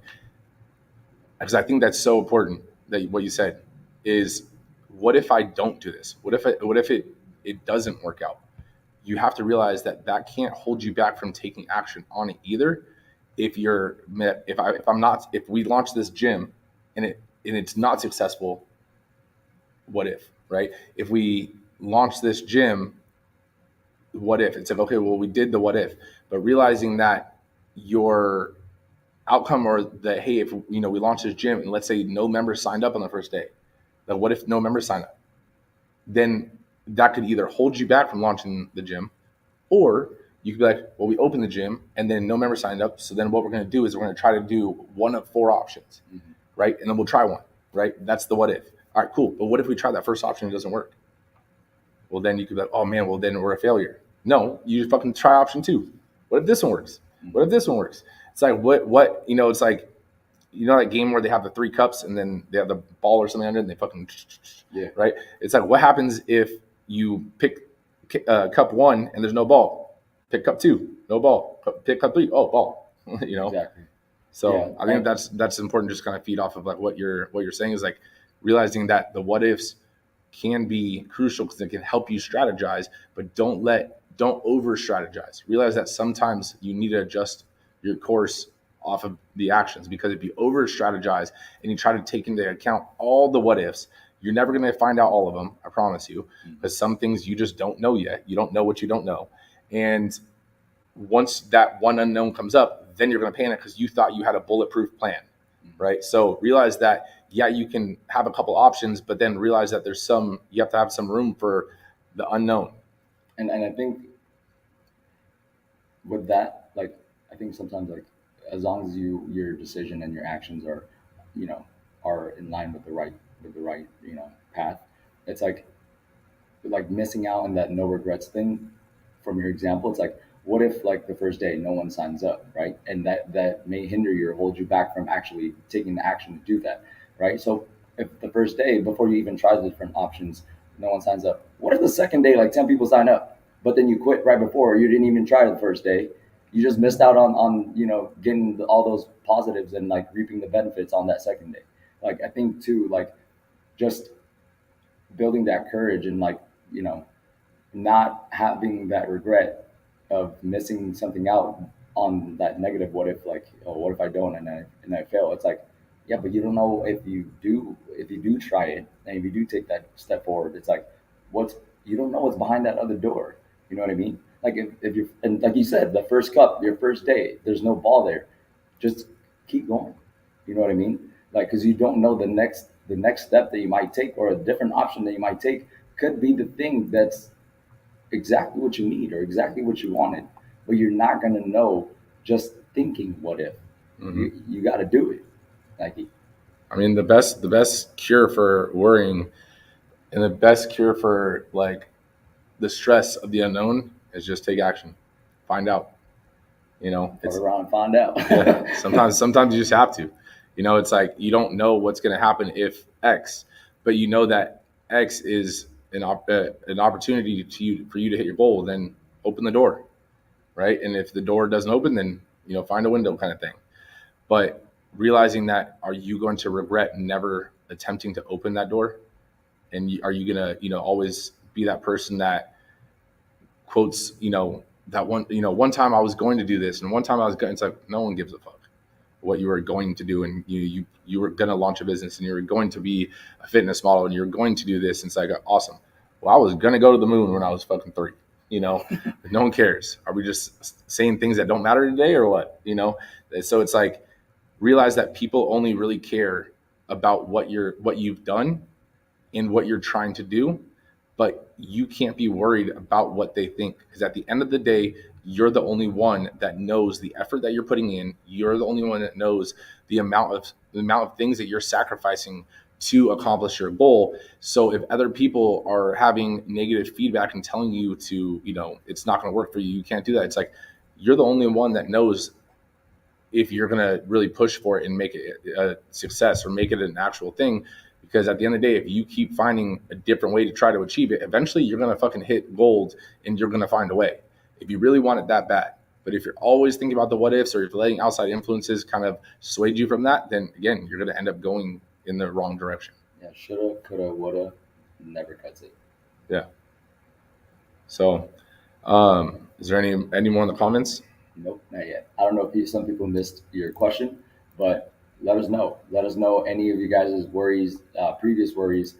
Because I think that's so important, that what you said is, what if I don't do this? What if it doesn't work out? You have to realize that can't hold you back from taking action on it either. If we launch this gym and it's not successful, what if, right? If we launch this gym, what if? It's like, okay, well, we did the what if, but realizing that your outcome, or that, hey, if we launch this gym and let's say no members signed up on the first day, then what if no members sign up? Then that could either hold you back from launching the gym, or you could be like, well, we opened the gym and then no members signed up, so then what we're going to do is we're going to try to do one of four options, right? And then we'll try one, right? That's the what if. All right, cool. But what if we try that first option and it doesn't work? Well, then you could be like, oh man, well then we're a failure. No, you just fucking try option two. What if this one works? What if this one works? It's like, what, it's like, that game where they have the three cups and then they have the ball or something under it and they fucking, right? It's like, what happens if you pick cup one and there's no ball? Pick cup two, no ball. Pick cup three, oh, ball. Exactly. So yeah, I think that's important. Just kind of feed off of like what you're saying, is like realizing that the what ifs can be crucial because it can help you strategize, but don't over strategize. Realize that sometimes you need to adjust your course off of the actions, because if you over strategize and you try to take into account all the what ifs, you're never going to find out all of them, I promise you, because some things you just don't know yet. You don't know what you don't know. And once that one unknown comes up, then you're going to panic because you thought you had a bulletproof plan, right? So realize that, yeah, you can have a couple options, but then realize that you have to have some room for the unknown. And I think with that, like, I think sometimes, like, as long as your decision and your actions are, are in line with the right path, it's like missing out on that no regrets thing from your example. It's like, what if like the first day no one signs up, right? And that may hinder you or hold you back from actually taking the action to do that, right? So if the first day, before you even try the different options, no one signs up, what if the second day like 10 people sign up, but then you quit right before, or you didn't even try the first day? You just missed out on getting all those positives and like reaping the benefits on that second day. Like, I think too, like, just building that courage and like, not having that regret of missing something out on that negative what if, like, oh, what if I don't and I fail? It's like, yeah, but you don't know if you do try it, and if you do take that step forward, it's like, you don't know what's behind that other door. You know what I mean? Like if you and like you said, the first cup, your first day, there's no ball there. Just keep going. You know what I mean? Like because you don't know the next step that you might take or a different option that you might take could be the thing that's exactly what you need or exactly what you wanted, but you're not gonna know just thinking what if. Mm-hmm. You got to do it. Like I mean, the best cure for worrying and the best cure for like the stress of the unknown is just take action, find out. fuck It's around and find out. yeah. Sometimes you just have to. It's like you don't know what's going to happen if X, but you know that X is an opportunity for you to hit your goal. Then open the door, right? And if the door doesn't open, then find a window, kind of thing. But realizing that, are you going to regret never attempting to open that door? And are you gonna always be that person that quotes that one time I was going to do this and one time I was going. It's like no one gives a fuck what you were going to do, and you were going to launch a business and you were going to be a fitness model and you're going to do this. And it's like awesome. Well, I was going to go to the moon when I was fucking 3. No one cares. Are we just saying things that don't matter today or what? So it's like realize that people only really care about what you've done and what you're trying to do, but you can't be worried about what they think, because at the end of the day, you're the only one that knows the effort that you're putting in. You're the only one that knows the amount of things that you're sacrificing to accomplish your goal. So if other people are having negative feedback and telling you to, it's not going to work for you, you can't do that. It's like you're the only one that knows if you're going to really push for it and make it a success or make it an actual thing. Because at the end of the day, if you keep finding a different way to try to achieve it, eventually you're going to fucking hit gold and you're going to find a way if you really want it that bad. But if you're always thinking about the what ifs, or if you're letting outside influences kind of sway you from that, then again, you're going to end up going in the wrong direction. Yeah, shoulda, coulda, woulda, never cuts it. Yeah. So, is there any more in the comments? Nope, not yet. I don't know if some people missed your question, but let us know. Let us know any of you guys' worries, previous worries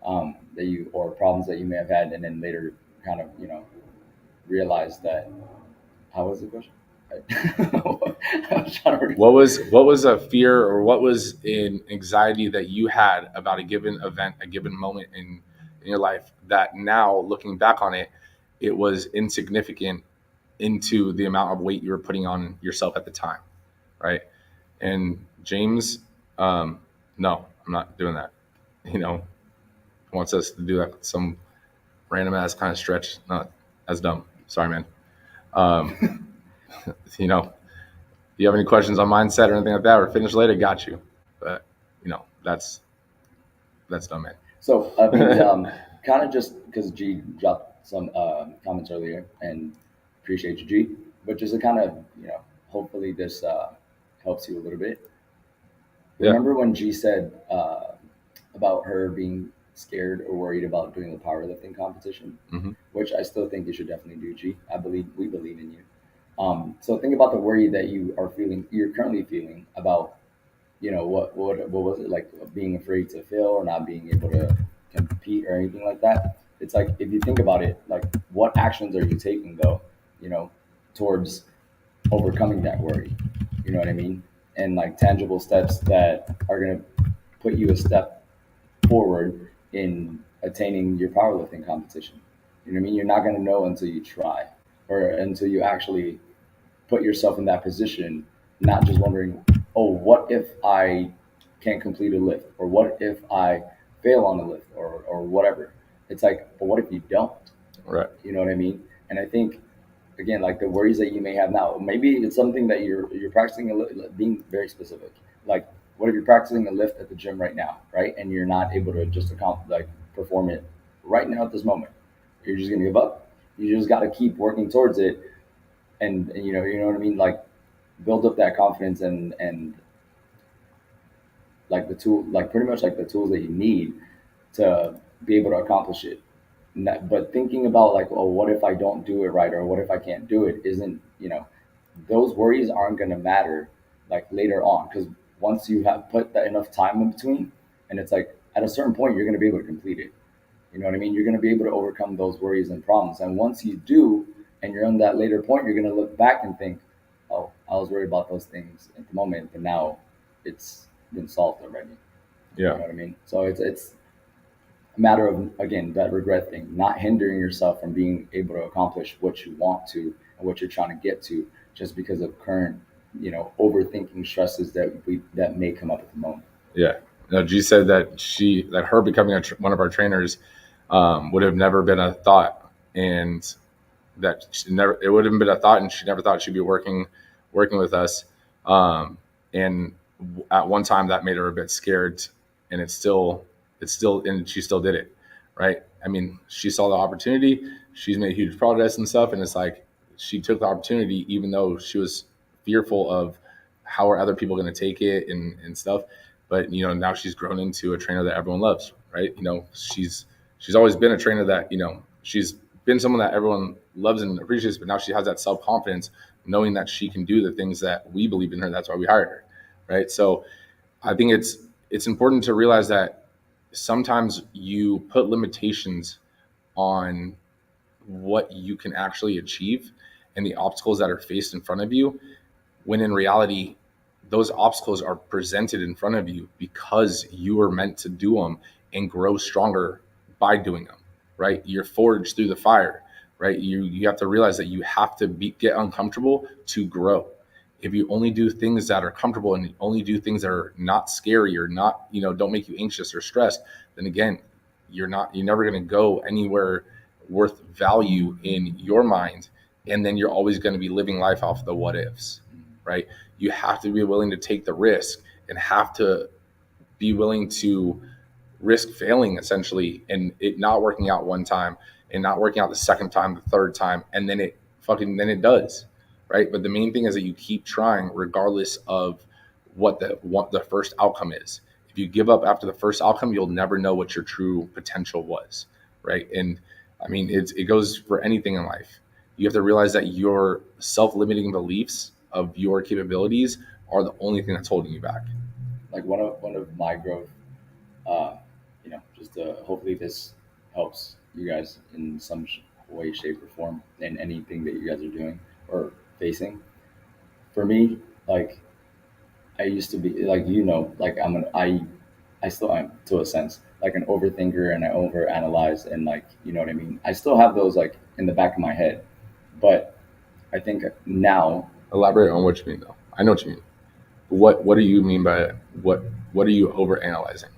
that you or problems that you may have had, and then later kind of realize that. How was the question? I was trying to What was a fear or what was an anxiety that you had about a given event, a given moment in your life that now looking back on it, it was insignificant into the amount of weight you were putting on yourself at the time, right? And James, no, I'm not doing that. Wants us to do that some random ass kind of stretch. Not as dumb. Sorry, man. Do you have any questions on mindset or anything like that, or finish later? Got you. But that's dumb, man. So I mean, kind of just because G dropped some comments earlier, and appreciate you, G. But just to kind of hopefully this helps you a little bit. Yeah. Remember when G said about her being scared or worried about doing the powerlifting competition, Mm-hmm. which I still think you should definitely do, G. We believe in you. So think about the worry that you're currently feeling about, what was it like being afraid to fail or not being able to compete or anything like that. It's like, if you think about it, like what actions are you taking though, towards overcoming that worry? You know what I mean? And like tangible steps that are going to put you a step forward in attaining your powerlifting competition. You know what I mean? You're not going to know until you try, or until you actually put yourself in that position, not just wondering, oh, what if I can't complete a lift, or what if I fail on the lift, or whatever. It's like, but what if you don't? Right. You know what I mean? And I think, again, like the worries that you may have now, maybe it's something that you're practicing being very specific. Like, what if you're practicing a lift at the gym right now, right? And you're not able to just perform it right now at this moment. You're just gonna give up. You just got to keep working towards it, and you know what I mean. Like, build up that confidence and like the tool, like pretty much like the tools that you need to be able to accomplish it. But thinking about like, oh, what if I don't do it right, or what if I can't do it, isn't, those worries aren't going to matter like later on, because once you have put that enough time in between, and it's like at a certain point you're going to be able to complete it. You know what I mean? You're going to be able to overcome those worries and problems. And once you do, and you're on that later point, you're going to look back and think, oh, I was worried about those things at the moment, but now it's been solved already. You know Yeah. what I mean? So it's a matter of, again, that regret thing, not hindering yourself from being able to accomplish what you want to and what you're trying to get to just because of current, overthinking stresses that may come up at the moment. Yeah. No, G said that her becoming one of our trainers would have never been a thought, and that it would have been a thought, and she never thought she'd be working with us. And at one time that made her a bit scared, and and she still did it, right? I mean, she saw the opportunity, she's made huge progress and stuff, and it's like she took the opportunity even though she was fearful of how are other people going to take it and stuff. But now she's grown into a trainer that everyone loves, right? She's always been a trainer that she's been someone that everyone loves and appreciates, but now she has that self confidence, knowing that she can do the things that we believe in her. That's why we hired her, right? So I think it's important to realize that sometimes you put limitations on what you can actually achieve and the obstacles that are faced in front of you, when in reality those obstacles are presented in front of you because you were meant to do them and grow stronger by doing them, right? You're forged through the fire, right? You have to realize that you have to get uncomfortable to grow. If you only do things that are comfortable and only do things that are not scary or not, don't make you anxious or stressed, then again, you're never going to go anywhere worth value in your mind. And then you're always going to be living life off the what ifs, right? You have to be willing to take the risk and have to be willing to risk failing essentially and it not working out one time and not working out the second time, the third time, and then it does, right? But the main thing is that you keep trying regardless of what the first outcome is. If you give up after the first outcome, you'll never know what your true potential was, right? And I mean, it goes for anything in life. You have to realize that your self-limiting beliefs of your capabilities are the only thing that's holding you back. Like one of my growth, just hopefully this helps you guys in some way, shape, or form in anything that you guys are doing or facing. For me, like I used to be, like like I still am to a sense, like an overthinker, and I overanalyze, and like what I mean. I still have those like in the back of my head, but I think now Elaborate on what you mean, though. I know what you mean. What do you mean by what are you over analyzing?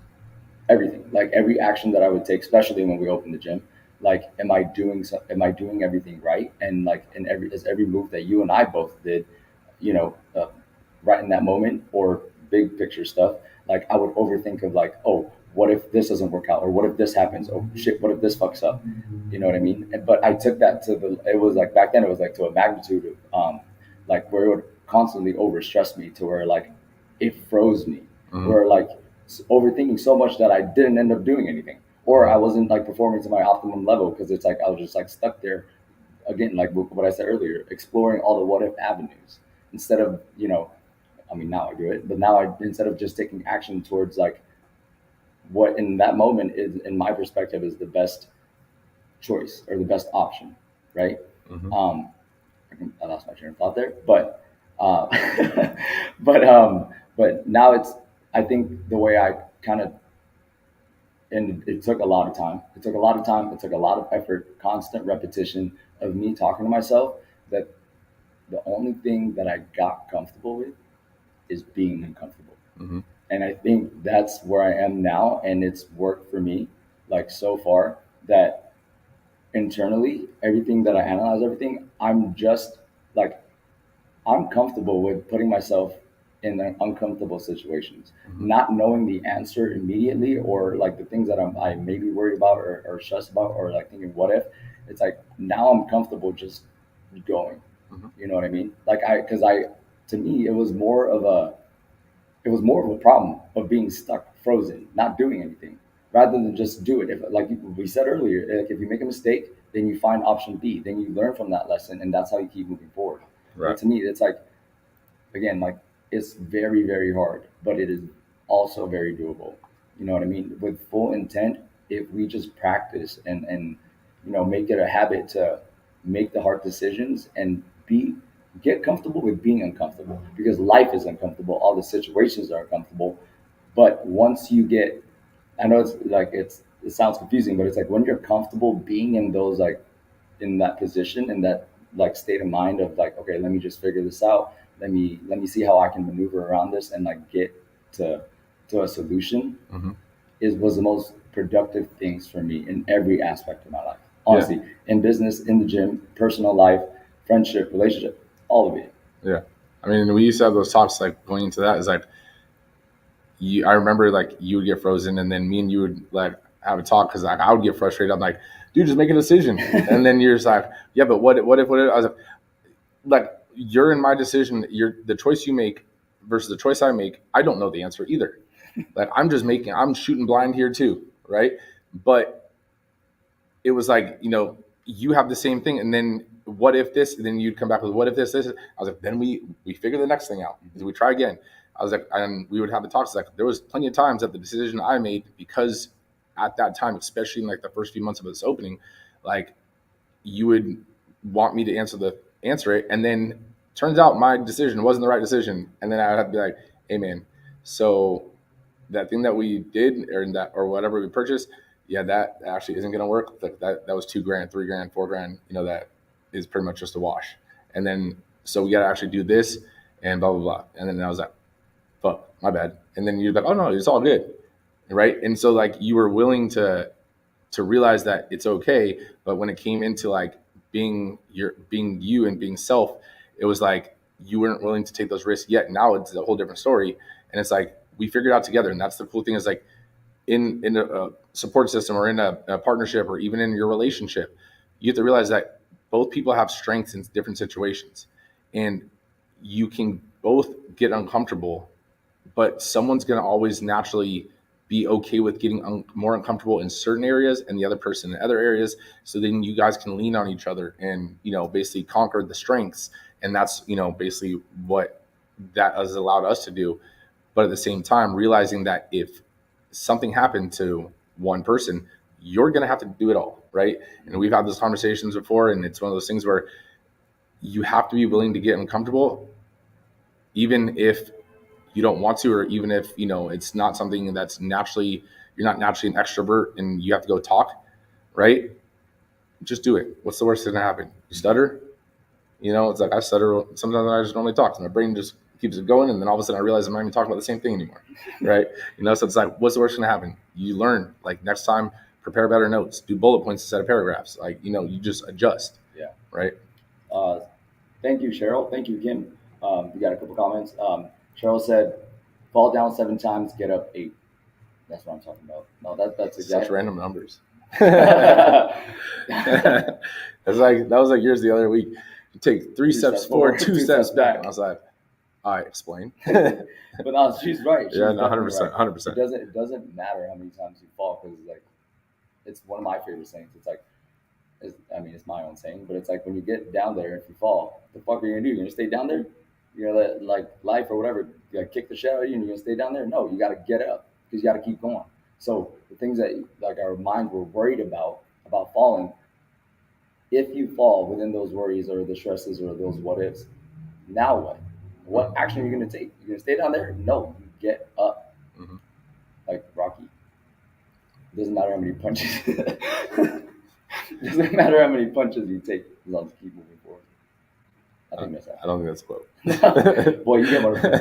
everything, like every action that I would take, especially when we open the gym, like am I doing everything right? And like is every move that you and I both did, you know, uh, right in that moment, or big picture stuff, like I would overthink of like, oh, what if this doesn't work out, or what if this happens? Oh shit, what if this fucks up? You know what I mean? But I took that to the, it was like back then it was like to a magnitude of like where it would constantly overstress me to where like it froze me, Mm-hmm. where like overthinking so much that I didn't end up doing anything, or I wasn't like performing to my optimum level because it's like I was just like stuck there again, like what I said earlier, exploring all the what if avenues instead of I mean, now I do it, but now instead of just taking action towards like what in that moment is, in my perspective, is the best choice or the best option, right? Mm-hmm. I lost my train of thought there, but uh, but but now it's, I think the way I kind of, and it took a lot of time. It took a lot of time. It took a lot of effort, constant repetition of me talking to myself that the only thing that I got comfortable with is being uncomfortable. Mm-hmm. And I think that's where I am now, and it's worked for me, like so far, that internally, everything that I analyze, everything, I'm just like, I'm comfortable with putting myself in uncomfortable situations, Mm-hmm. not knowing the answer immediately, or like the things that I may be worried about, or stressed about, or like thinking, what if? It's like now I'm comfortable just going. Mm-hmm. You know what I mean? Like because to me, it was more of a problem of being stuck, frozen, not doing anything, rather than just do it. If, like we said earlier, like if you make a mistake, then you find option B, then you learn from that lesson, and that's how you keep moving forward. But Right. to me, it's like, again, like it's very, very hard, but it is also very doable. You know what I mean? With full intent if we just practice and make it a habit to make the hard decisions and get comfortable with being uncomfortable, because life is uncomfortable, all the situations are uncomfortable. But once you get, I know it sounds confusing, but it's like when you're comfortable being in those, like, in that position, in that like state of mind of like, okay, let me just figure this out, let me see how I can maneuver around this and like get to a solution, Mm-hmm. was the most productive things for me in every aspect of my life. Honestly, yeah. In business, in the gym, personal life, friendship, relationship, all of it. Yeah. I mean, we used to have those talks, like going into that is like, I remember like you would get frozen and then me and you would like have a talk, because like I would get frustrated. I'm like, dude, just make a decision. And then you're just like, yeah, but what if I was like, you're in my decision, the choice you make versus the choice I make, I don't know the answer either. Like I'm shooting blind here too, right? But it was like, you have the same thing, and then what if this, and then you'd come back with what if this. I was like, then we figure the next thing out. We try again. I was like, and we would have the talks. Like there was plenty of times that the decision I made, because at that time, especially in like the first few months of this opening, like you would want me to answer it, and then turns out my decision wasn't the right decision, and then I would have to be like, hey man, so that thing that we did or whatever we purchased, yeah, that actually isn't going to work. That was $2,000, $3,000, $4,000. That is pretty much just a wash. And then so we got to actually do this and blah blah blah. And then I was like, fuck, my bad. And then you're like, oh no, it's all good, right? And so like you were willing to realize that it's okay, but when it came into like being you and being self, it was like you weren't willing to take those risks yet. Now it's a whole different story, and it's like we figured it out together. And that's the cool thing, is like in a support system or in a partnership or even in your relationship, you have to realize that both people have strengths in different situations, and you can both get uncomfortable, but someone's going to always naturally be okay with getting more uncomfortable in certain areas and the other person in other areas. So then you guys can lean on each other and, basically conquer the strengths. And that's, basically what that has allowed us to do. But at the same time, realizing that if something happened to one person, you're going to have to do it all, right? And we've had those conversations before, and it's one of those things where you have to be willing to get uncomfortable, even if you don't want to, or even if it's not something that's you're not naturally an extrovert and you have to go talk, right? Just do it. What's the worst thing that happen? You stutter. It's like I stutter sometimes. I just normally talk, so my brain just keeps it going, and then all of a sudden I realize I'm not even talking about the same thing anymore, right? So it's like, what's the worst going to happen? You learn. Like next time, prepare better notes, do bullet points instead of paragraphs. Like you just adjust. Yeah. Right. Thank you, Cheryl. Thank you, Kim. We got a couple comments. Cheryl said, "Fall down 7 times, get up 8." That's what I'm talking about. No, that's exactly such random numbers. That was like yours the other week. You take 3 steps forward, 2 steps back. And I was like, all right, explain. But no, she's right. She's 100%, 100%. It doesn't matter how many times you fall, because like it's one of my favorite sayings. It's like, it's my own saying, but it's like when you get down there, if you fall, what the fuck are you gonna do? You're gonna stay down there? You're gonna let like life or whatever, you gotta kick the shit out of you, and you're gonna stay down there? No, you gotta get up, because you gotta keep going. So the things that like our minds were worried about falling, if you fall within those worries or the stresses or those what ifs, now what? What action are you gonna take? You're gonna stay down there? No, you get up. Mm-hmm. Like Rocky. It doesn't matter how many punches. Doesn't matter how many punches you take, as long as you keep moving forward. I think that's that. I don't think that's a quote. Boy, you get what I'm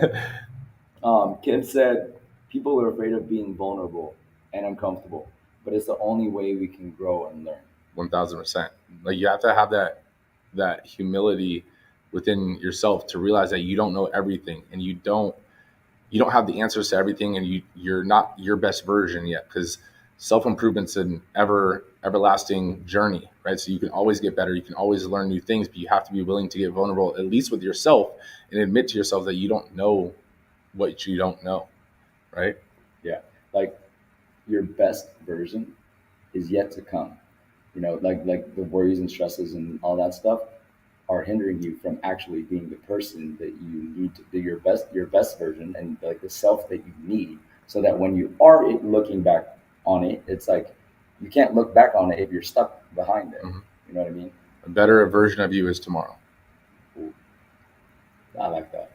saying. Kim said, people are afraid of being vulnerable and uncomfortable, but it's the only way we can grow and learn. 1000%. Like you have to have that humility within yourself to realize that you don't know everything, and you don't have the answers to everything, and you're not your best version yet, because self-improvement's an everlasting journey, right? So you can always get better, you can always learn new things, but you have to be willing to get vulnerable, at least with yourself, and admit to yourself that you don't know what you don't know, right? Yeah, like your best version is yet to come. Like the worries and stresses and all that stuff are hindering you from actually being the person that you need to be, your best version, and like the self that you need, so that when you are looking back on it, it's like you can't look back on it if you're stuck behind it. Mhm. You know what I mean? A better version of you is tomorrow. Ooh, I like that.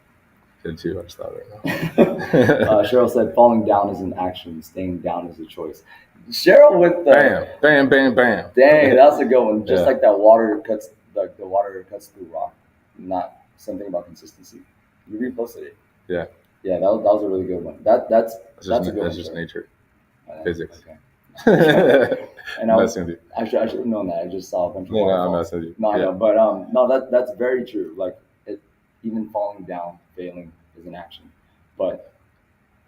Good too. I just thought right Cheryl said, "Falling down is an action. Staying down is a choice." Cheryl with the bam, bam, bam, bam. dang, that's a good one. Just Yeah. like that water cuts, like the water cuts through rock. Not something about consistency. You reposted it. Yeah. Yeah, that was a really good one. That's a good one. That's just Cheryl. nature. Physics. Okay. And I'm messing with you. I should have known that. I just saw a bunch of No, I'm waterfalls. messing with you. No, I Yeah. know, but no, that's very true. Like even falling down, failing is an action. But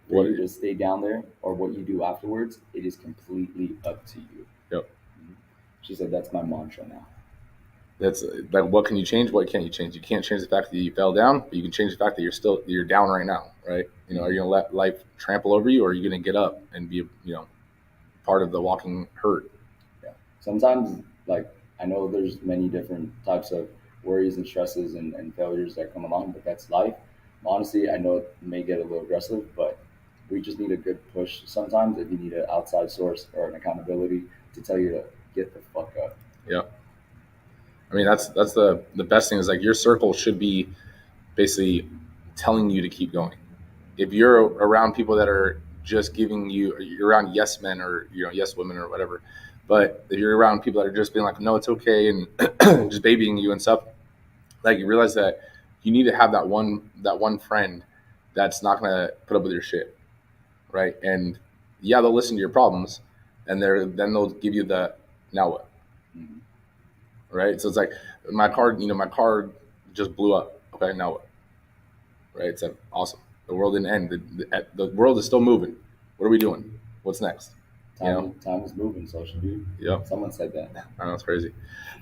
whether you just stay down there or what you do afterwards, it is completely up to you. Yep. She said that's my mantra now. That's like, what can you change? What can't you change? You can't change the fact that you fell down, but you can change the fact that you're down right now, right? You know, are you gonna let life trample over you, or are you gonna get up and be, part of the walking herd? Yeah. Sometimes, like, I know there's many different types of worries and stresses and failures that come along, but that's life. Honestly, I know it may get a little aggressive, but we just need a good push sometimes if you need an outside source or an accountability to tell you to get the fuck up. Yeah. I mean, that's the best thing is, like, your circle should be basically telling you to keep going. If you're around people that are just giving you're around yes men or yes women or whatever, but if you're around people that are just being like, no, it's okay, and just babying you and stuff, like, you realize that you need to have that one friend that's not gonna put up with your shit, right? And yeah, they'll listen to your problems, and then they'll give you the now what, Mhm. right? So it's like my car just blew up. Okay, now what? Right? It's like, awesome. The world didn't end. The world is still moving. What are we doing? What's next? Time is moving, so it should be. Yep. Someone said that. I know, it's crazy.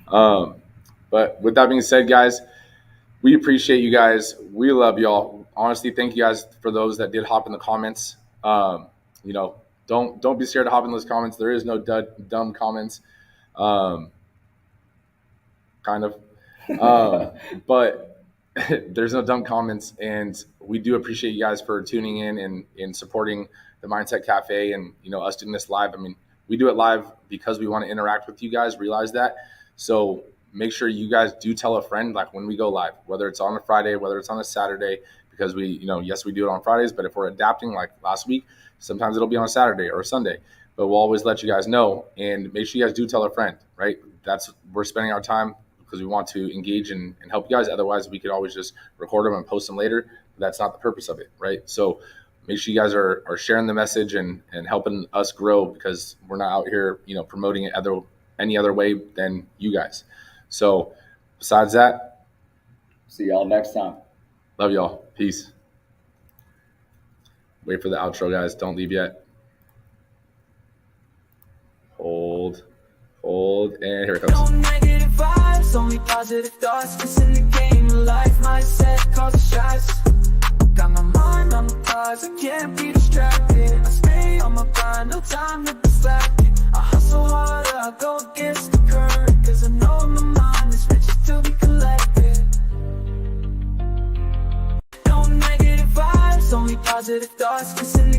But with that being said, guys, we appreciate you guys. We love y'all. Honestly, thank you guys for those that did hop in the comments. Don't be scared to hop in those comments. There is no dumb comments. Kind of. But there's no dumb comments, and we do appreciate you guys for tuning in and supporting the Mindset Cafe and us doing this live. I mean, we do it live because we want to interact with you guys, realize that. So make sure you guys do tell a friend, like, when we go live, whether it's on a Friday, whether it's on a Saturday, because yes, we do it on Fridays, but if we're adapting, like last week, sometimes it'll be on a Saturday or a Sunday, but we'll always let you guys know. And make sure you guys do tell a friend, right? We're spending our time because we want to engage and help you guys. Otherwise, we could always just record them and post them later. But that's not the purpose of it, right? So make sure you guys are sharing the message and helping us grow, because we're not out here, promoting it any other way than you guys. So besides that, see y'all next time. Love y'all. Peace. Wait for the outro, guys. Don't leave yet. Hold, and here it comes. No negative vibes, only positive thoughts. This in the game of life, mindset causes stress. Got my mind on the prize, I can't be distracted. I stay on my grind, no time to be slacking. I hustle harder, I go against the current, cause I know my mind is riches to be collected. No negative vibes, only positive thoughts. This in the